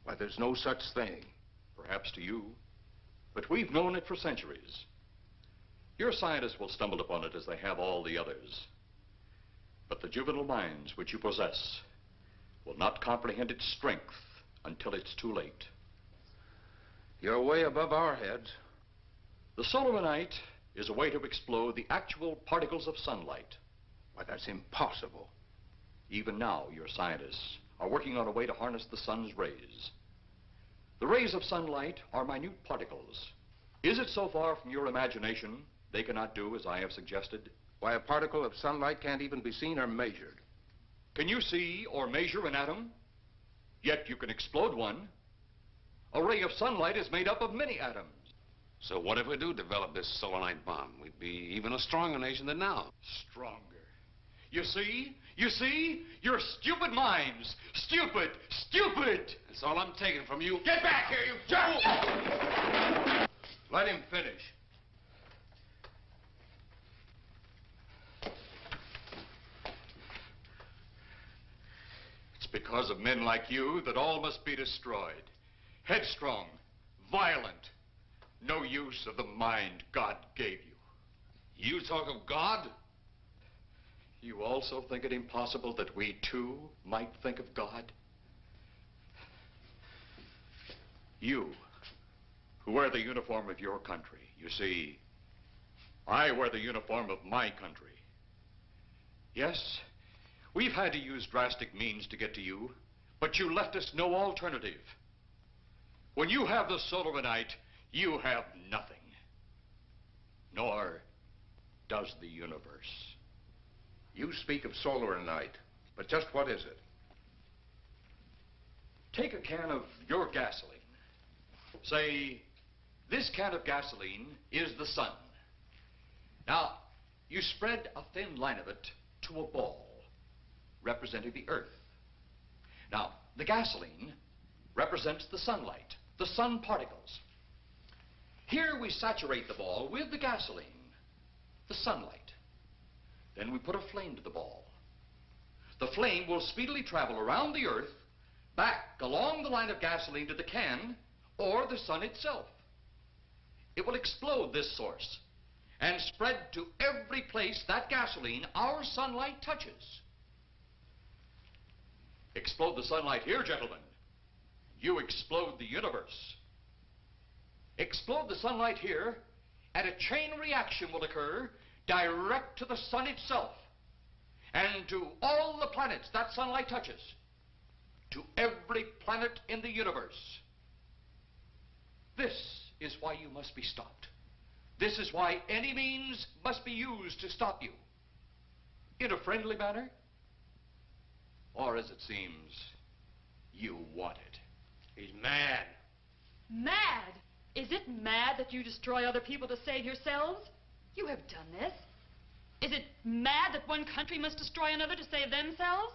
Why, there's no such thing. Perhaps to you, but we've known it for centuries. Your scientists will stumble upon it as they have all the others. But the juvenile minds which you possess will not comprehend its strength until it's too late. You're way above our heads. The solar night is a way to explode the actual particles of sunlight. Why, that's impossible. Even now, your scientists are working on a way to harness the sun's rays. The rays of sunlight are minute particles. Is it so far from your imagination they cannot do as I have suggested? Why, a particle of sunlight can't even be seen or measured. Can you see or measure an atom? Yet you can explode one. A ray of sunlight is made up of many atoms. So what if we do develop this solenoid bomb? We'd be even a stronger nation than now. Stronger. You see? You see? You're stupid minds. Stupid! Stupid! That's all I'm taking from you. Get back here, you fool! Let him finish. It's because of men like you that all must be destroyed. Headstrong, violent, no use of the mind God gave you. You talk of God? You also think it impossible that we too might think of God? You, who wear the uniform of your country, you see, I wear the uniform of my country. Yes, we've had to use drastic means to get to you, but you left us no alternative. When you have the Solomonite, you have nothing. Nor does the universe. You speak of solar night, but just what is it? Take a can of your gasoline. Say, this can of gasoline is the sun. Now, you spread a thin line of it to a ball, representing the earth. Now, the gasoline represents the sunlight, the sun particles. Here we saturate the ball with the gasoline, the sunlight. Then we put a flame to the ball. The flame will speedily travel around the earth, back along the line of gasoline to the can, or the sun itself. It will explode this source and spread to every place that gasoline, our sunlight, touches. Explode the sunlight here, gentlemen. You explode the universe. Explode the sunlight here, and a chain reaction will occur direct to the sun itself and to all the planets that sunlight touches, to every planet in the universe. This is why you must be stopped. This is why any means must be used to stop you. In a friendly manner, or as it seems, you want it. He's mad. Mad? Is it mad that you destroy other people to save yourselves? You have done this. Is it mad that one country must destroy another to save themselves?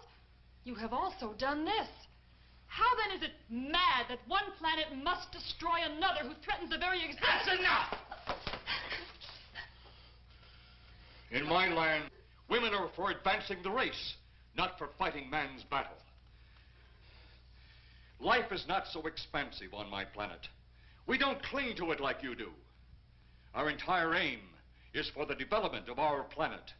You have also done this. How then is it mad that one planet must destroy another who threatens the very existence? That's enough! In my land, women are for advancing the race, not for fighting man's battle. Life is not so expansive on my planet. We don't cling to it like you do. Our entire aim is for the development of our planet.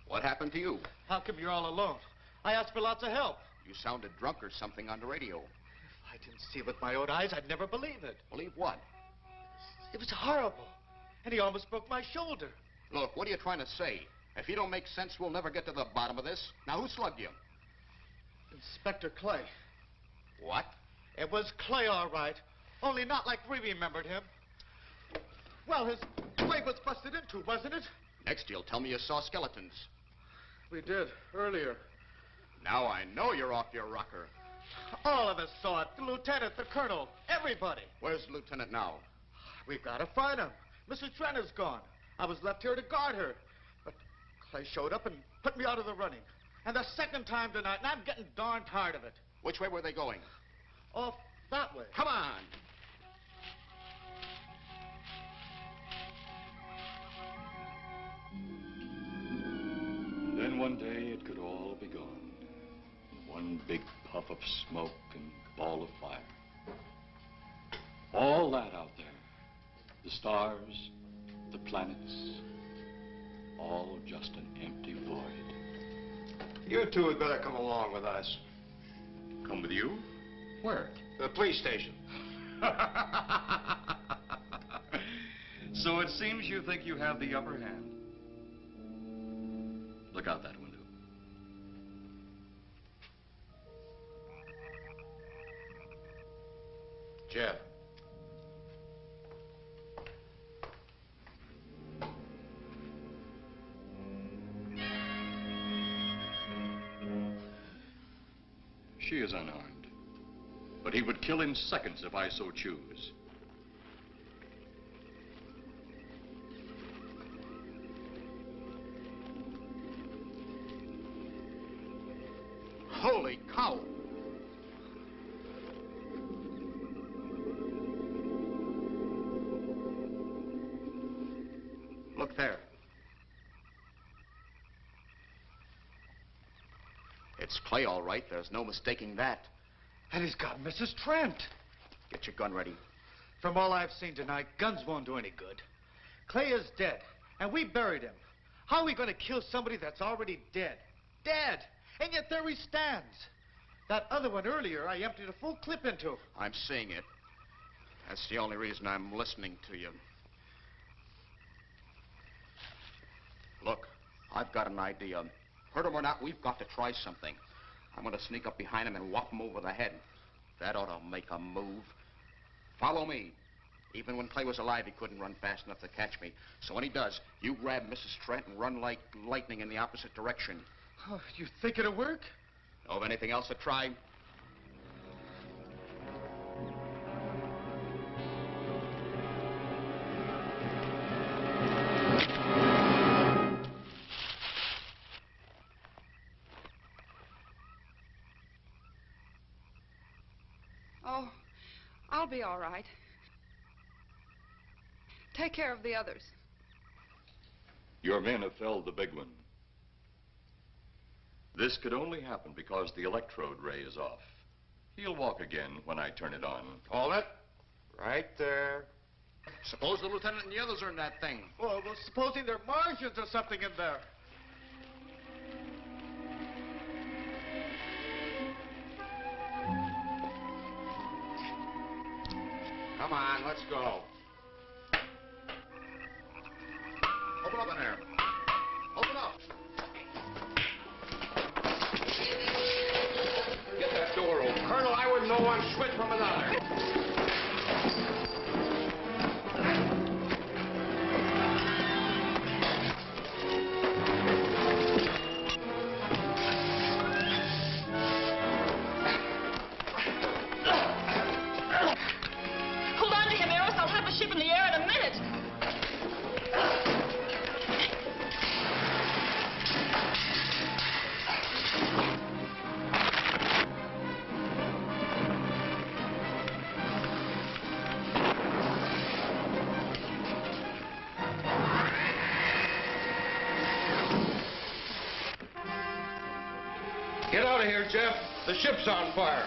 What happened to you? How come you're all alone? I asked for lots of help. You sounded drunk or something on the radio. If I didn't see it with my own eyes, I'd never believe it. Believe what? It was horrible. And he almost broke my shoulder. Look, what are you trying to say? If you don't make sense, we'll never get to the bottom of this. Now, who slugged you? Inspector Clay. What? It was Clay, all right. Only not like we remembered him. Well, his leg was busted into, wasn't it? Next, you'll tell me you saw skeletons. We did, earlier. Now I know you're off your rocker. All of us saw it. The lieutenant, the colonel, everybody. Where's the lieutenant now? We've got to find him. Mrs. Trent is gone. I was left here to guard her. But Clay showed up and put me out of the running. And the second time tonight, and I'm getting darn tired of it. Which way were they going? Off that way. Come on. Then one day it could all be gone. One big puff of smoke and ball of fire. All that out there. The stars, the planets, all just an empty void. You two had better come along with us. Come with you? Where? The police station. So it seems you think you have the upper hand. Look out that window. Jeff. She is unarmed, but he would kill in seconds if I so choose. Holy cow! Look there. It's Clay, all right. There's no mistaking that. And he's got Mrs. Trent. Get your gun ready. From all I've seen tonight, guns won't do any good. Clay is dead, and we buried him. How are we going to kill somebody that's already dead? Dead! And yet there he stands. That other one earlier, I emptied a full clip into. I'm seeing it. That's the only reason I'm listening to you. Look, I've got an idea. Hurt him or not, we've got to try something. I'm going to sneak up behind him and whop him over the head. That ought to make a move. Follow me. Even when Clay was alive, he couldn't run fast enough to catch me. So when he does, you grab Mrs. Trent and run like lightning in the opposite direction. Oh, you think it'll work? Know of anything else to try? Oh, I'll be all right. Take care of the others. Your men have felled the big one. This could only happen because the electrode ray is off. He'll walk again when I turn it on. Hold it. Right there. Suppose the lieutenant and the others are in that thing. Well, supposing there are Martians or something in there. Come on, let's go. Open up in there. Open up. Get that door open. Colonel, I wouldn't know one switch from another. Hold on to him, Eros. I'll have the ship in the air in a minute. Get out of here, Jeff. The ship's on fire.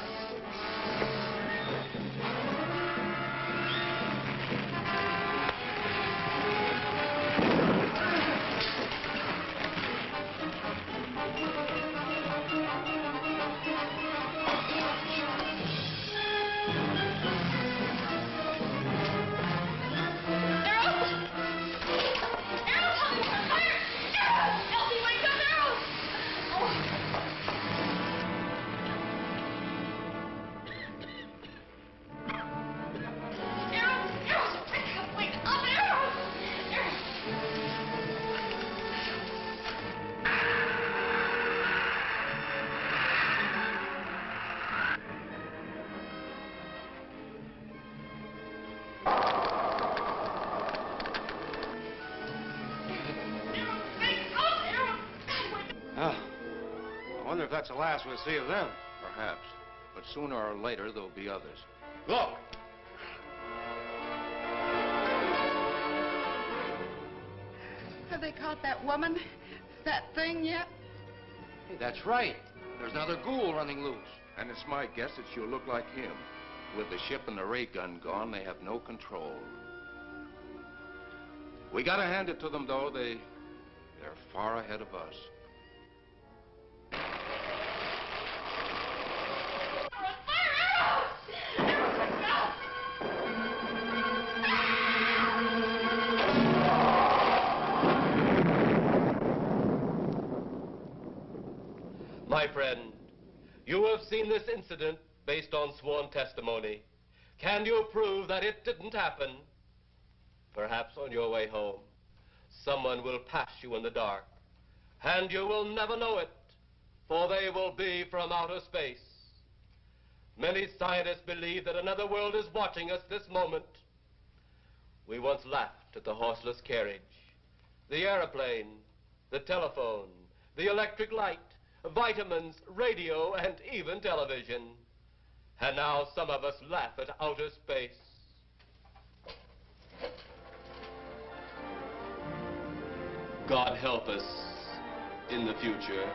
I wonder if that's the last we'll see of them. Perhaps. But sooner or later, there'll be others. Look! Have they caught that woman? That thing yet? Hey, that's right. There's another ghoul running loose. And it's my guess that she'll look like him. With the ship and the ray gun gone, they have no control. We gotta hand it to them, though. They're far ahead of us. My friend, you have seen this incident based on sworn testimony. Can you prove that it didn't happen? Perhaps on your way home, someone will pass you in the dark, and you will never know it, for they will be from outer space. Many scientists believe that another world is watching us this moment. We once laughed at the horseless carriage, the airplane, the telephone, the electric light, vitamins, radio, and even television. And now some of us laugh at outer space. God help us in the future.